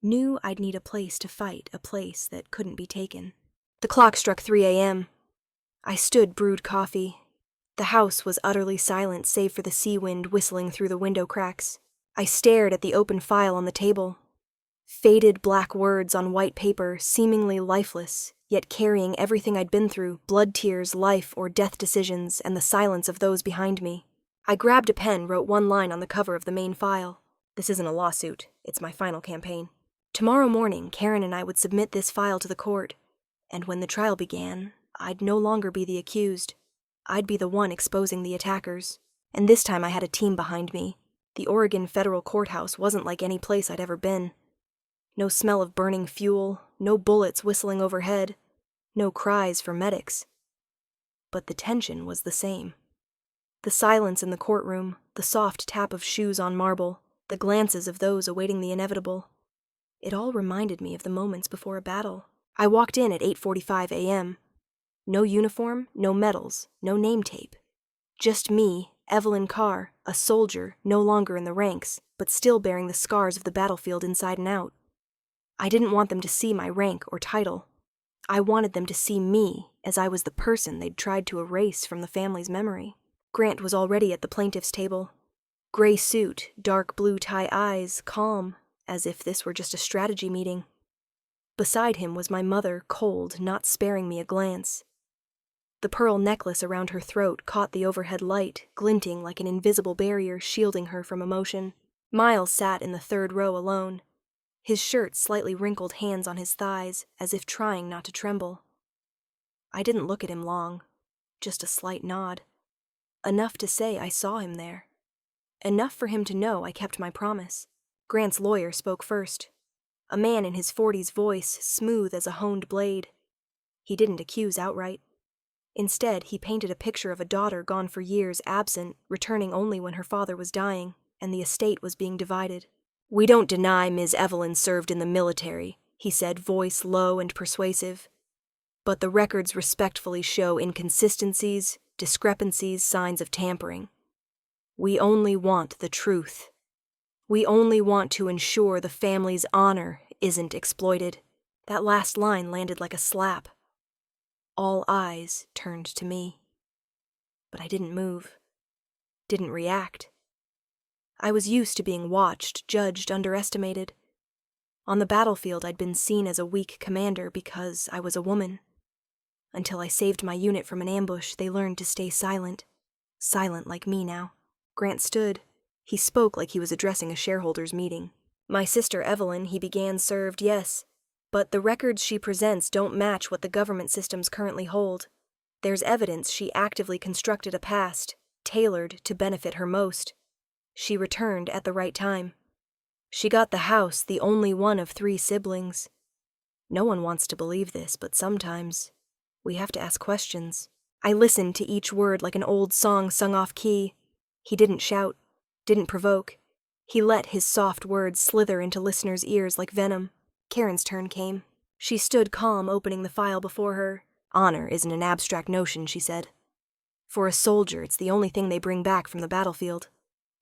Knew I'd need a place to fight, a place that couldn't be taken. The clock struck 3 a.m. I stood, brewed coffee. The house was utterly silent save for the sea wind whistling through the window cracks. I stared at the open file on the table. Faded black words on white paper, seemingly lifeless, yet carrying everything I'd been through, blood tears, life or death decisions, and the silence of those behind me. I grabbed a pen, wrote one line on the cover of the main file. This isn't a lawsuit, it's my final campaign. Tomorrow morning, Karen and I would submit this file to the court, and when the trial began, I'd no longer be the accused. I'd be the one exposing the attackers. And this time I had a team behind me. The Oregon Federal Courthouse wasn't like any place I'd ever been. No smell of burning fuel, no bullets whistling overhead, no cries for medics. But the tension was the same. The silence in the courtroom, the soft tap of shoes on marble, the glances of those awaiting the inevitable. It all reminded me of the moments before a battle. I walked in at 8:45 a.m. No uniform, no medals, no name tape. Just me, Evelyn Carr, a soldier, no longer in the ranks, but still bearing the scars of the battlefield inside and out. I didn't want them to see my rank or title. I wanted them to see me as I was the person they'd tried to erase from the family's memory. Grant was already at the plaintiff's table. Gray suit, dark blue tie eyes, calm, as if this were just a strategy meeting. Beside him was my mother, cold, not sparing me a glance. The pearl necklace around her throat caught the overhead light, glinting like an invisible barrier shielding her from emotion. Miles sat in the third row alone. His shirt slightly wrinkled, hands on his thighs, as if trying not to tremble. I didn't look at him long, just a slight nod. Enough to say I saw him there. Enough for him to know I kept my promise. Grant's lawyer spoke first. A man in his 40s, voice smooth as a honed blade. He didn't accuse outright. Instead, he painted a picture of a daughter gone for years, absent, returning only when her father was dying, and the estate was being divided. "We don't deny Ms. Evelyn served in the military," he said, voice low and persuasive. "But the records respectfully show inconsistencies, discrepancies, signs of tampering. We only want the truth. We only want to ensure the family's honor isn't exploited." That last line landed like a slap. All eyes turned to me. But I didn't move. Didn't react. I was used to being watched, judged, underestimated. On the battlefield, I'd been seen as a weak commander because I was a woman. Until I saved my unit from an ambush, they learned to stay silent. Silent like me now. Grant stood. He spoke like he was addressing a shareholders' meeting. "My sister Evelyn," he began, "served, yes. But the records she presents don't match what the government systems currently hold. There's evidence she actively constructed a past, tailored to benefit her most. She returned at the right time. She got the house, the only one of 3 siblings. No one wants to believe this, but sometimes we have to ask questions." I listened to each word like an old song sung off key. He didn't shout, didn't provoke. He let his soft words slither into listeners' ears like venom. Karen's turn came. She stood calm, opening the file before her. "Honor isn't an abstract notion," she said. "For a soldier, it's the only thing they bring back from the battlefield.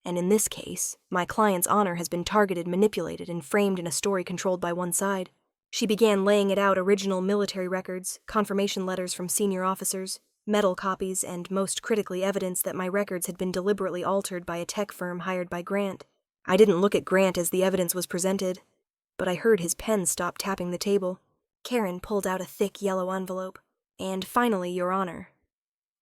And in this case, my client's honor has been targeted, manipulated, and framed in a story controlled by one side." She began laying it out: original military records, confirmation letters from senior officers, medal copies, and most critically evidence that my records had been deliberately altered by a tech firm hired by Grant. I didn't look at Grant as the evidence was presented, but I heard his pen stop tapping the table. Karen pulled out a thick yellow envelope. "And finally, Your Honor,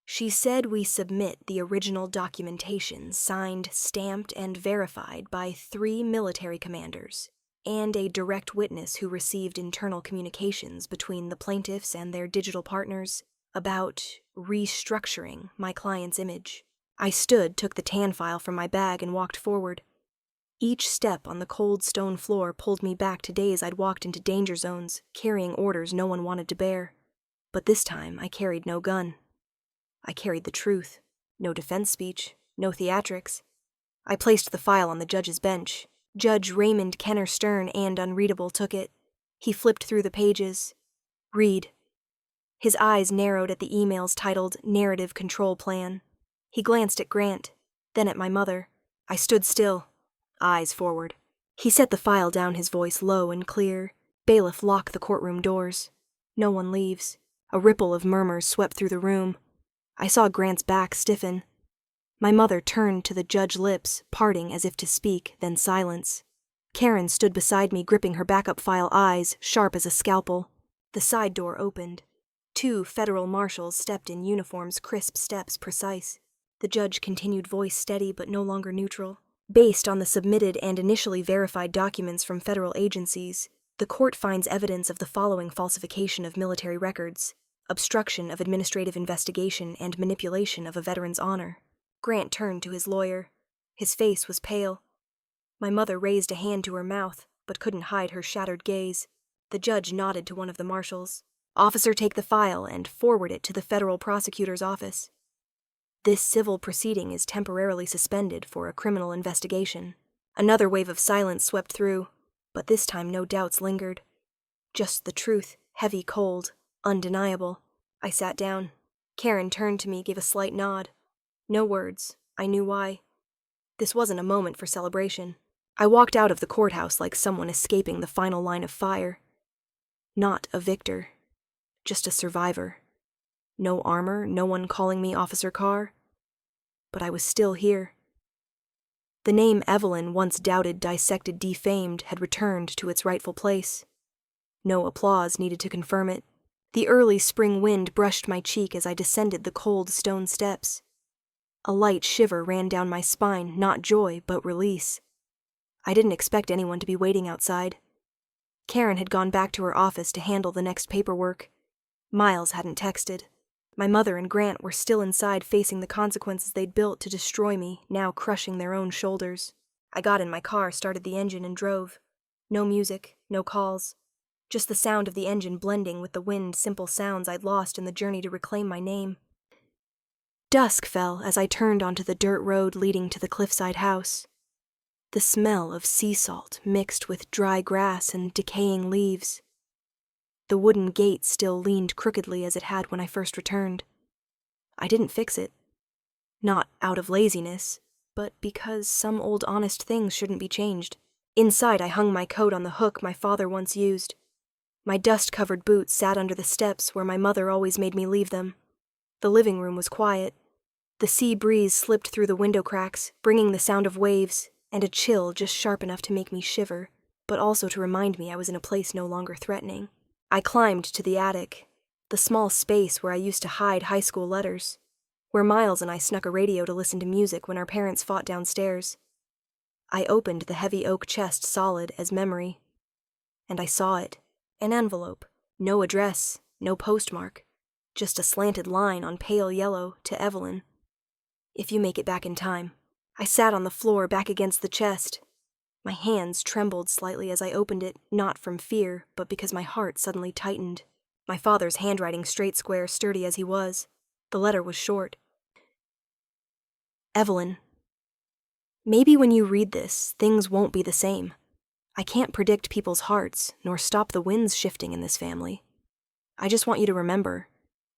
she said we submit the original documentation signed, stamped, and verified by 3 military commanders and a direct witness who received internal communications between the plaintiffs and their digital partners about restructuring my client's image." I stood, took the TAN file from my bag, and walked forward. Each step on the cold stone floor pulled me back to days I'd walked into danger zones, carrying orders no one wanted to bear. But this time I carried no gun. I carried the truth. No defense speech, no theatrics. I placed the file on the judge's bench. Judge Raymond Kenner Stern and Unreadable took it. He flipped through the pages. Read. His eyes narrowed at the emails titled Narrative Control Plan. He glanced at Grant, then at my mother. I stood still, eyes forward. He set the file down, his voice low and clear. Bailiff, lock the courtroom doors. No one leaves. A ripple of murmurs swept through the room. I saw Grant's back stiffen. My mother turned to the judge's lips, parting as if to speak, then silence. Karen stood beside me, gripping her backup file, eyes sharp as a scalpel. The side door opened. 2 federal marshals stepped in uniforms, crisp steps precise. The judge continued, voice steady but no longer neutral. Based on the submitted and initially verified documents from federal agencies, the court finds evidence of the following falsification of military records: obstruction of administrative investigation and manipulation of a veteran's honor. Grant turned to his lawyer. His face was pale. My mother raised a hand to her mouth, but couldn't hide her shattered gaze. The judge nodded to one of the marshals. Officer, take the file and forward it to the federal prosecutor's office. This civil proceeding is temporarily suspended for a criminal investigation. Another wave of silence swept through, but this time no doubts lingered. Just the truth, heavy, cold, undeniable. I sat down. Karen turned to me, gave a slight nod. No words. I knew why. This wasn't a moment for celebration. I walked out of the courthouse like someone escaping the final line of fire. Not a victor. Just a survivor. No armor, no one calling me Officer Carr. But I was still here. The name Evelyn, once doubted, dissected, defamed, had returned to its rightful place. No applause needed to confirm it. The early spring wind brushed my cheek as I descended the cold stone steps. A light shiver ran down my spine, not joy, but release. I didn't expect anyone to be waiting outside. Karen had gone back to her office to handle the next paperwork. Miles hadn't texted. My mother and Grant were still inside, facing the consequences they'd built to destroy me, now crushing their own shoulders. I got in my car, started the engine, and drove. No music, no calls. Just the sound of the engine blending with the wind, simple sounds I'd lost in the journey to reclaim my name. Dusk fell as I turned onto the dirt road leading to the cliffside house. The smell of sea salt mixed with dry grass and decaying leaves. The wooden gate still leaned crookedly as it had when I first returned. I didn't fix it. Not out of laziness, but because some old honest things shouldn't be changed. Inside, I hung my coat on the hook my father once used. My dust-covered boots sat under the steps where my mother always made me leave them. The living room was quiet. The sea breeze slipped through the window cracks, bringing the sound of waves, and a chill just sharp enough to make me shiver, but also to remind me I was in a place no longer threatening. I climbed to the attic, the small space where I used to hide high school letters, where Miles and I snuck a radio to listen to music when our parents fought downstairs. I opened the heavy oak chest solid as memory, and I saw it. An envelope. No address, no postmark. Just a slanted line on pale yellow to Evelyn. If you make it back in time. I sat on the floor back against the chest. My hands trembled slightly as I opened it, not from fear, but because my heart suddenly tightened. My father's handwriting straight, square, sturdy as he was. The letter was short. Evelyn, maybe when you read this, things won't be the same. I can't predict people's hearts, nor stop the winds shifting in this family. I just want you to remember,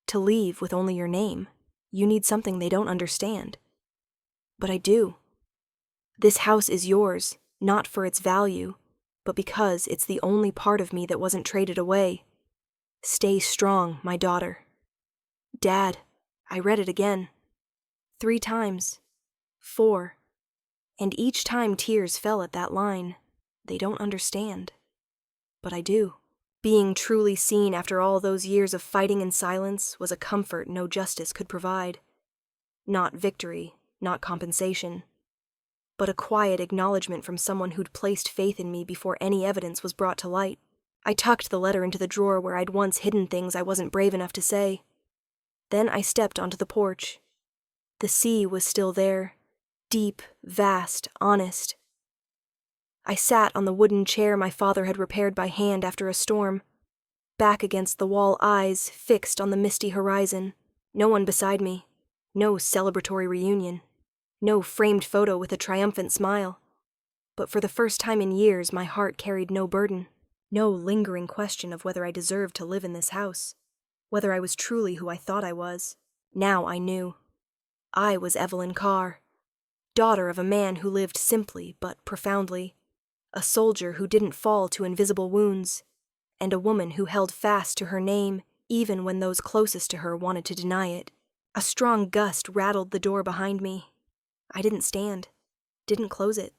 to leave with only your name, you need something they don't understand. But I do. This house is yours, not for its value, but because it's the only part of me that wasn't traded away. Stay strong, my daughter. Dad, I read it again. 3 times. 4. And each time tears fell at that line. They don't understand. But I do. Being truly seen after all those years of fighting in silence was a comfort no justice could provide. Not victory, not compensation, but a quiet acknowledgement from someone who'd placed faith in me before any evidence was brought to light. I tucked the letter into the drawer where I'd once hidden things I wasn't brave enough to say. Then I stepped onto the porch. The sea was still there, deep, vast, honest. I sat on the wooden chair my father had repaired by hand after a storm. back against the wall, eyes fixed on the misty horizon. No one beside me. No celebratory reunion. No framed photo with a triumphant smile. But for the first time in years, my heart carried no burden. No lingering question of whether I deserved to live in this house. Whether I was truly who I thought I was. Now I knew. I was Evelyn Carr. Daughter of a man who lived simply but profoundly. A soldier who didn't fall to invisible wounds. And a woman who held fast to her name even when those closest to her wanted to deny it. A strong gust rattled the door behind me. I didn't stand. Didn't close it.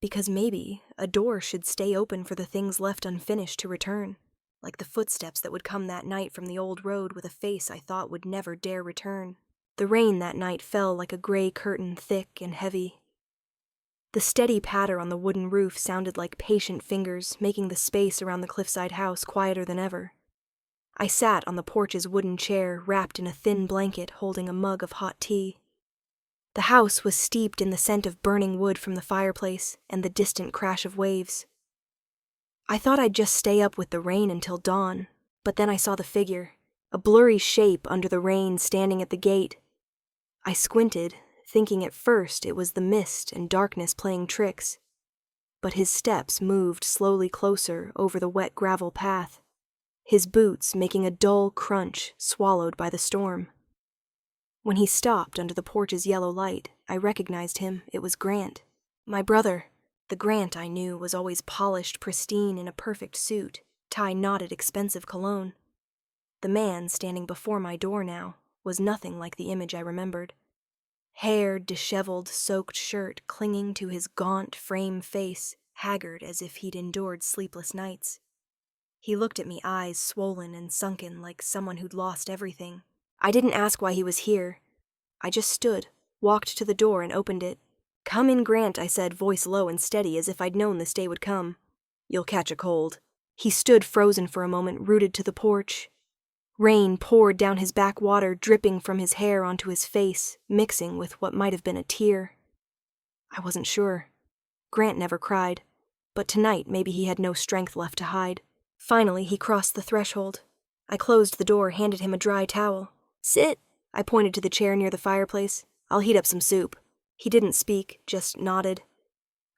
Because maybe a door should stay open for the things left unfinished to return, like the footsteps that would come that night from the old road with a face I thought would never dare return. The rain that night fell like a gray curtain, thick and heavy. The steady patter on the wooden roof sounded like patient fingers, making the space around the cliffside house quieter than ever. I sat on the porch's wooden chair, wrapped in a thin blanket, holding a mug of hot tea. The house was steeped in the scent of burning wood from the fireplace and the distant crash of waves. I thought I'd just stay up with the rain until dawn, but then I saw the figure, a blurry shape under the rain standing at the gate. I squinted, thinking at first it was the mist and darkness playing tricks. But his steps moved slowly closer over the wet gravel path, his boots making a dull crunch swallowed by the storm. When he stopped under the porch's yellow light, I recognized him. It was Grant, my brother. The Grant I knew was always polished, pristine, in a perfect suit, tie-knotted expensive cologne. The man standing before my door now was nothing like the image I remembered. Hair, disheveled, soaked shirt clinging to his gaunt frame face, haggard as if he'd endured sleepless nights. He looked at me, eyes swollen and sunken like someone who'd lost everything. I didn't ask why he was here. I just stood, walked to the door and opened it. "Come in, Grant," I said, voice low and steady as if I'd known this day would come. "You'll catch a cold." He stood frozen for a moment, rooted to the porch. Rain poured down his backwater, dripping from his hair onto his face, mixing with what might have been a tear. I wasn't sure. Grant never cried, but tonight maybe he had no strength left to hide. Finally, he crossed the threshold. I closed the door, handed him a dry towel. "Sit," I pointed to the chair near the fireplace. "I'll heat up some soup." He didn't speak, just nodded.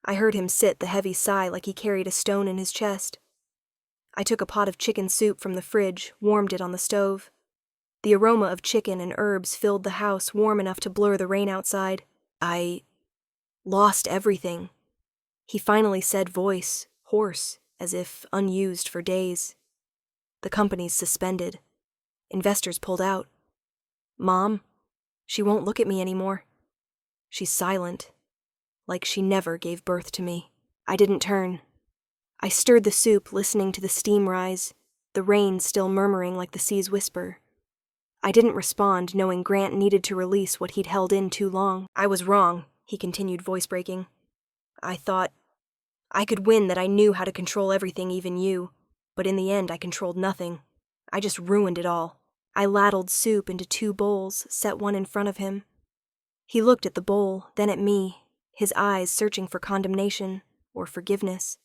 I heard him sit, the heavy sigh like he carried a stone in his chest. I took a pot of chicken soup from the fridge, warmed it on the stove. The aroma of chicken and herbs filled the house, warm enough to blur the rain outside. I lost everything. He finally said, voice hoarse, as if unused for days. The company's suspended. Investors pulled out. Mom, she won't look at me anymore. She's silent, like she never gave birth to me. I didn't turn. I stirred the soup, listening to the steam rise, the rain still murmuring like the sea's whisper. I didn't respond, knowing Grant needed to release what he'd held in too long. "I was wrong," he continued, voice breaking. "I thought I could win, that I knew how to control everything, even you. But in the end, I controlled nothing. I just ruined it all." I ladled soup into 2 bowls, set one in front of him. He looked at the bowl, then at me, his eyes searching for condemnation or forgiveness.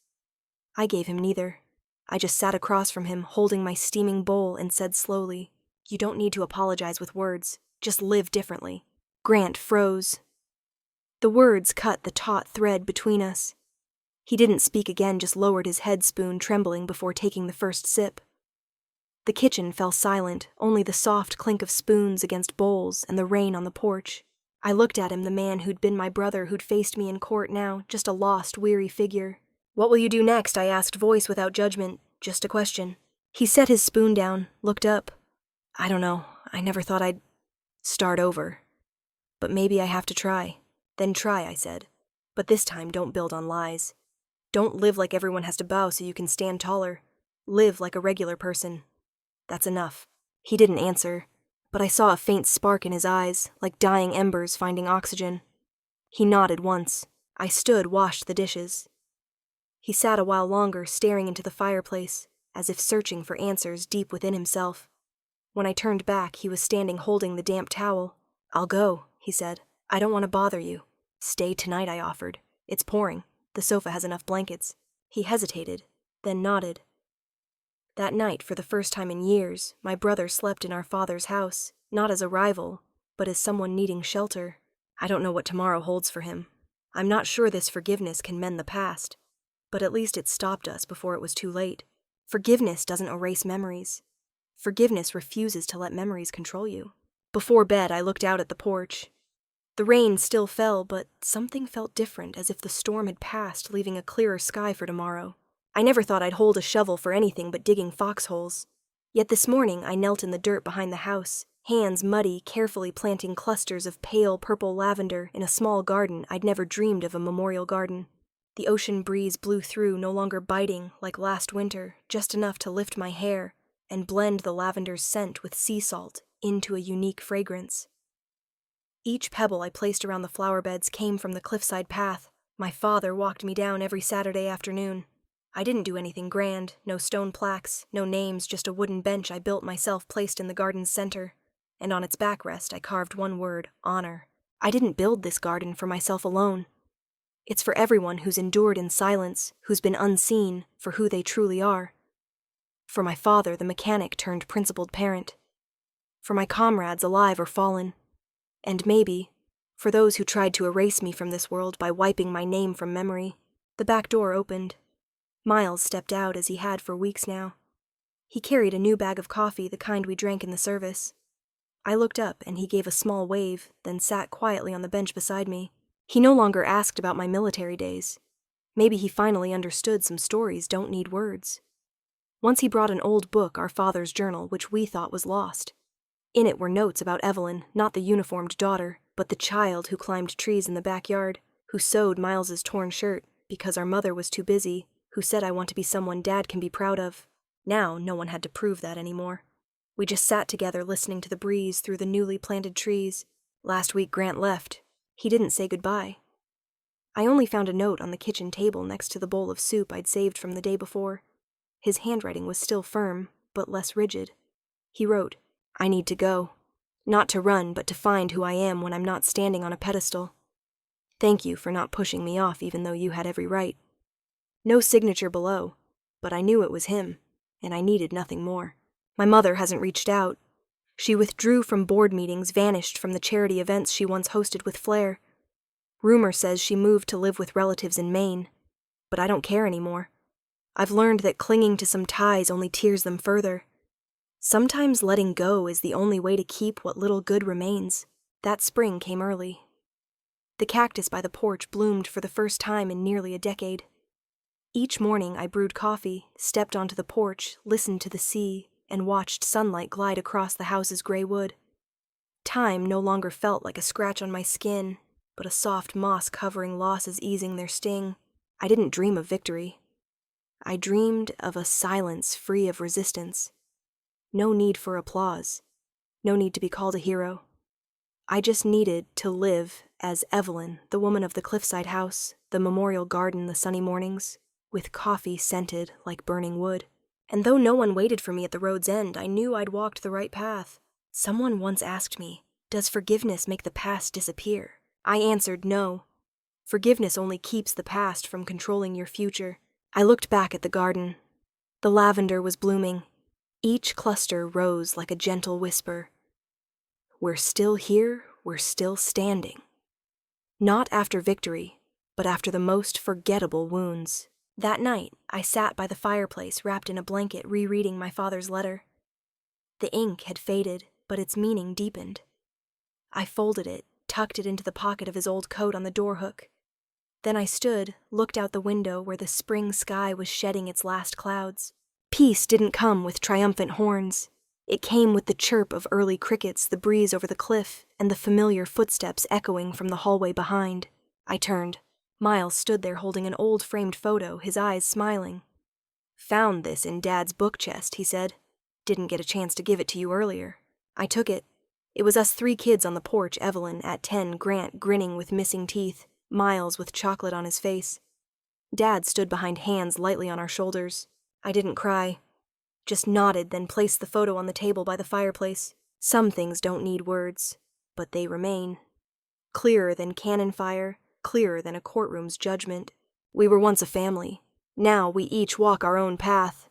I gave him neither. I just sat across from him, holding my steaming bowl, and said slowly, "You don't need to apologize with words. Just live differently." Grant froze. The words cut the taut thread between us. He didn't speak again, just lowered his head spoon, trembling before taking the first sip. The kitchen fell silent, only the soft clink of spoons against bowls and the rain on the porch. I looked at him, the man who'd been my brother, who'd faced me in court now, just a lost, weary figure. "What will you do next?" I asked, voice without judgment, just a question. He set his spoon down, looked up. "I don't know. I never thought I'd start over. But maybe I have to try." "Then try," I said. "But this time don't build on lies. Don't live like everyone has to bow so you can stand taller. Live like a regular person. That's enough." He didn't answer, but I saw a faint spark in his eyes, like dying embers finding oxygen. He nodded once. I stood, washed the dishes. He sat a while longer, staring into the fireplace, as if searching for answers deep within himself. When I turned back, he was standing holding the damp towel. "I'll go," he said. "I don't want to bother you." "Stay tonight," I offered. "It's pouring. The sofa has enough blankets." He hesitated, then nodded. That night, for the first time in years, my brother slept in our father's house, not as a rival, but as someone needing shelter. I don't know what tomorrow holds for him. I'm not sure this forgiveness can mend the past, but at least it stopped us before it was too late. Forgiveness doesn't erase memories. Forgiveness refuses to let memories control you. Before bed, I looked out at the porch. The rain still fell, but something felt different, as if the storm had passed, leaving a clearer sky for tomorrow. I never thought I'd hold a shovel for anything but digging foxholes. Yet this morning I knelt in the dirt behind the house, hands muddy, carefully planting clusters of pale purple lavender in a small garden I'd never dreamed of a memorial garden. The ocean breeze blew through, no longer biting like last winter, just enough to lift my hair and blend the lavender's scent with sea salt into a unique fragrance. Each pebble I placed around the flower beds came from the cliffside path my father walked me down every Saturday afternoon. I didn't do anything grand, no stone plaques, no names, just a wooden bench I built myself placed in the garden's center, and on its backrest I carved one word, honor. I didn't build this garden for myself alone. It's for everyone who's endured in silence, who's been unseen for who they truly are. For my father, the mechanic turned principled parent. For my comrades alive or fallen. And maybe, for those who tried to erase me from this world by wiping my name from memory. The back door opened. Miles stepped out as he had for weeks now. He carried a new bag of coffee, the kind we drank in the service. I looked up and he gave a small wave, then sat quietly on the bench beside me. He no longer asked about my military days. Maybe he finally understood some stories don't need words. Once he brought an old book, our father's journal, which we thought was lost. In it were notes about Evelyn, not the uniformed daughter, but the child who climbed trees in the backyard, who sewed Miles's torn shirt because our mother was too busy, who said I want to be someone Dad can be proud of. Now no one had to prove that anymore. We just sat together listening to the breeze through the newly planted trees. Last week Grant left. He didn't say goodbye. I only found a note on the kitchen table next to the bowl of soup I'd saved from the day before. His handwriting was still firm, but less rigid. He wrote, I need to go. Not to run, but to find who I am when I'm not standing on a pedestal. Thank you for not pushing me off even though you had every right. No signature below, but I knew it was him, and I needed nothing more. My mother hasn't reached out. She withdrew from board meetings, vanished from the charity events she once hosted with Flair. Rumor says she moved to live with relatives in Maine, but I don't care anymore. I've learned that clinging to some ties only tears them further. Sometimes letting go is the only way to keep what little good remains. That spring came early. The cactus by the porch bloomed for the first time in nearly a decade. Each morning I brewed coffee, stepped onto the porch, listened to the sea, and watched sunlight glide across the house's gray wood. Time no longer felt like a scratch on my skin, but a soft moss covering losses easing their sting. I didn't dream of victory. I dreamed of a silence free of resistance. No need for applause. No need to be called a hero. I just needed to live as Evelyn, the woman of the cliffside house, the memorial garden, the sunny mornings, with coffee scented like burning wood. And though no one waited for me at the road's end, I knew I'd walked the right path. Someone once asked me, does forgiveness make the past disappear? I answered no. Forgiveness only keeps the past from controlling your future. I looked back at the garden. The lavender was blooming. Each cluster rose like a gentle whisper. We're still here, we're still standing. Not after victory, but after the most forgettable wounds. That night, I sat by the fireplace wrapped in a blanket rereading my father's letter. The ink had faded, but its meaning deepened. I folded it, tucked it into the pocket of his old coat on the door hook. Then I stood, looked out the window where the spring sky was shedding its last clouds. Peace didn't come with triumphant horns. It came with the chirp of early crickets, the breeze over the cliff, and the familiar footsteps echoing from the hallway behind. I turned. Miles stood there holding an old framed photo, his eyes smiling. Found this in Dad's book chest, he said. Didn't get a chance to give it to you earlier. I took it. It was us 3 kids on the porch, Evelyn, at 10, Grant grinning with missing teeth, Miles with chocolate on his face. Dad stood behind hands lightly on our shoulders. I didn't cry. Just nodded, then placed the photo on the table by the fireplace. Some things don't need words, but they remain. Clearer than cannon fire, clearer than a courtroom's judgment. We were once a family. Now we each walk our own path.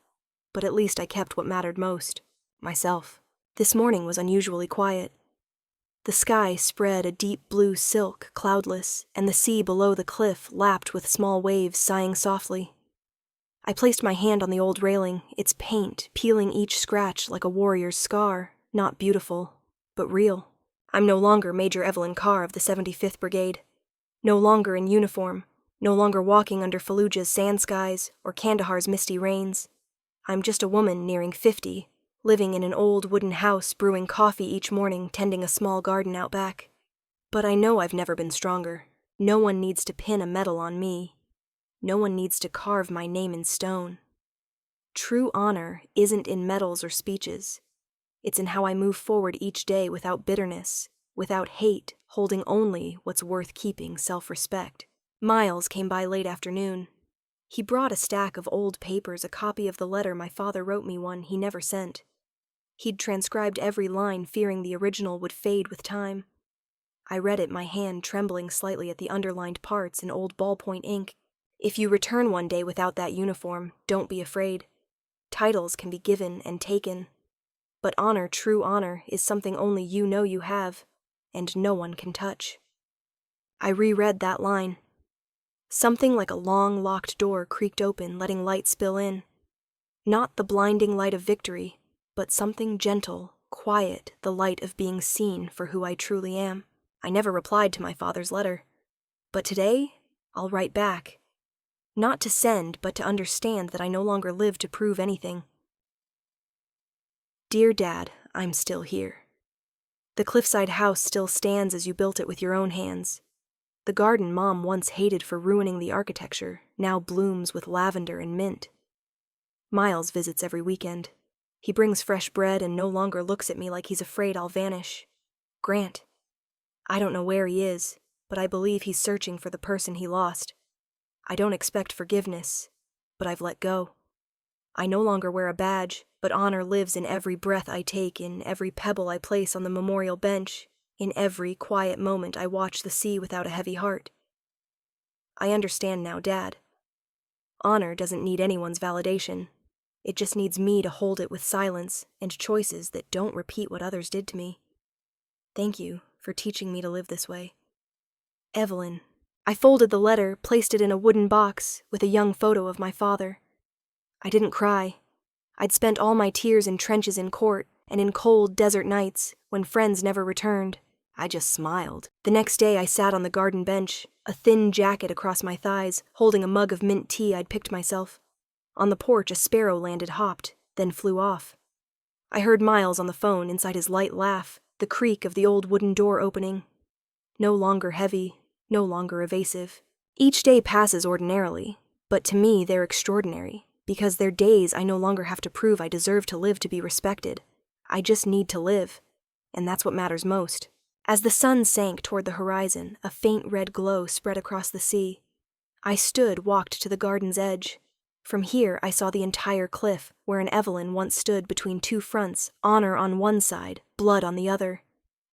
but at least I kept what mattered most, myself. This morning was unusually quiet. The sky spread a deep blue silk, cloudless, and the sea below the cliff lapped with small waves sighing softly. I placed my hand on the old railing, its paint peeling each scratch like a warrior's scar, not beautiful, but real. I'm no longer Major Evelyn Carr of the 75th Brigade. No longer in uniform, no longer walking under Fallujah's sand skies or Kandahar's misty rains. I'm just a woman nearing 50, living in an old wooden house, brewing coffee each morning, tending a small garden out back. But I know I've never been stronger. No one needs to pin a medal on me. No one needs to carve my name in stone. True honor isn't in medals or speeches. It's in how I move forward each day without bitterness, without hate, holding only what's worth keeping, self-respect. Miles came by late afternoon. He brought a stack of old papers, a copy of the letter my father wrote me, one he never sent. He'd transcribed every line, fearing the original would fade with time. I read it, my hand trembling slightly at the underlined parts in old ballpoint ink. If you return one day without that uniform, don't be afraid. Titles can be given and taken. But honor, true honor, is something only you know you have, and no one can touch. I reread that line. Something like a long, locked door creaked open, letting light spill in. Not the blinding light of victory, but something gentle, quiet, the light of being seen for who I truly am. I never replied to my father's letter. But today, I'll write back. Not to send, but to understand that I no longer live to prove anything. Dear Dad, I'm still here. The cliffside house still stands as you built it with your own hands. The garden Mom once hated for ruining the architecture now blooms with lavender and mint. Miles visits every weekend. He brings fresh bread and no longer looks at me like he's afraid I'll vanish. Grant. I don't know where he is, but I believe he's searching for the person he lost. I don't expect forgiveness, but I've let go. I no longer wear a badge, but honor lives in every breath I take, in every pebble I place on the memorial bench, in every quiet moment I watch the sea without a heavy heart. I understand now, Dad. Honor doesn't need anyone's validation. It just needs me to hold it with silence and choices that don't repeat what others did to me. Thank you for teaching me to live this way. Evelyn. I folded the letter, placed it in a wooden box with a young photo of my father. I didn't cry. I'd spent all my tears in trenches in court and in cold desert nights when friends never returned. I just smiled. The next day I sat on the garden bench, a thin jacket across my thighs, holding a mug of mint tea I'd picked myself. On the porch a sparrow landed, hopped, then flew off. I heard Miles on the phone inside his light laugh, the creak of the old wooden door opening. No longer heavy, no longer evasive. Each day passes ordinarily, but to me they're extraordinary, because they're days I no longer have to prove I deserve to live to be respected. I just need to live, and that's what matters most. As the sun sank toward the horizon, a faint red glow spread across the sea. I walked to the garden's edge. From here I saw the entire cliff, where an Evelyn once stood between two fronts, honor on one side, blood on the other.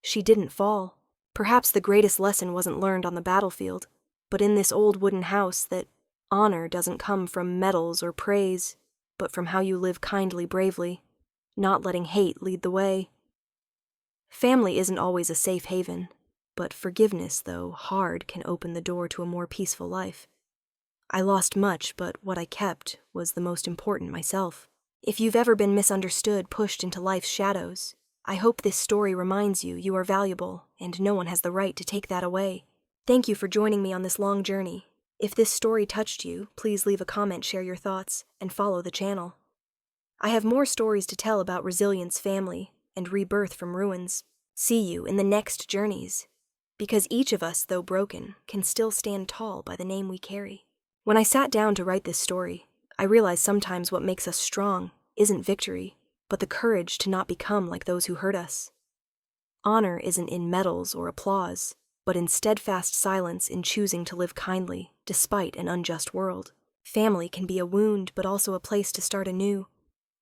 She didn't fall. Perhaps the greatest lesson wasn't learned on the battlefield, but in this old wooden house, that honor doesn't come from medals or praise, but from how you live kindly, bravely, not letting hate lead the way. Family isn't always a safe haven, but forgiveness, though hard, can open the door to a more peaceful life. I lost much, but what I kept was the most important, myself. If you've ever been misunderstood, pushed into life's shadows, I hope this story reminds you you are valuable, and no one has the right to take that away. Thank you for joining me on this long journey. If this story touched you, please leave a comment, share your thoughts, and follow the channel. I have more stories to tell about resilience, family, and rebirth from ruins. See you in the next journeys, because each of us, though broken, can still stand tall by the name we carry. When I sat down to write this story, I realized sometimes what makes us strong isn't victory, but the courage to not become like those who hurt us. Honor isn't in medals or applause, but in steadfast silence, in choosing to live kindly, despite an unjust world. Family can be a wound, but also a place to start anew.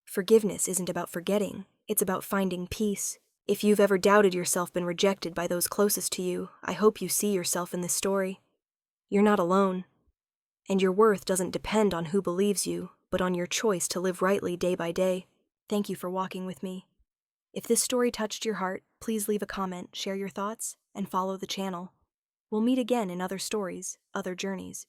Forgiveness isn't about forgetting, it's about finding peace. If you've ever doubted yourself, been rejected by those closest to you, I hope you see yourself in this story. You're not alone, and your worth doesn't depend on who believes you, but on your choice to live rightly day by day. Thank you for walking with me. If this story touched your heart, please leave a comment, share your thoughts, and follow the channel. We'll meet again in other stories, other journeys.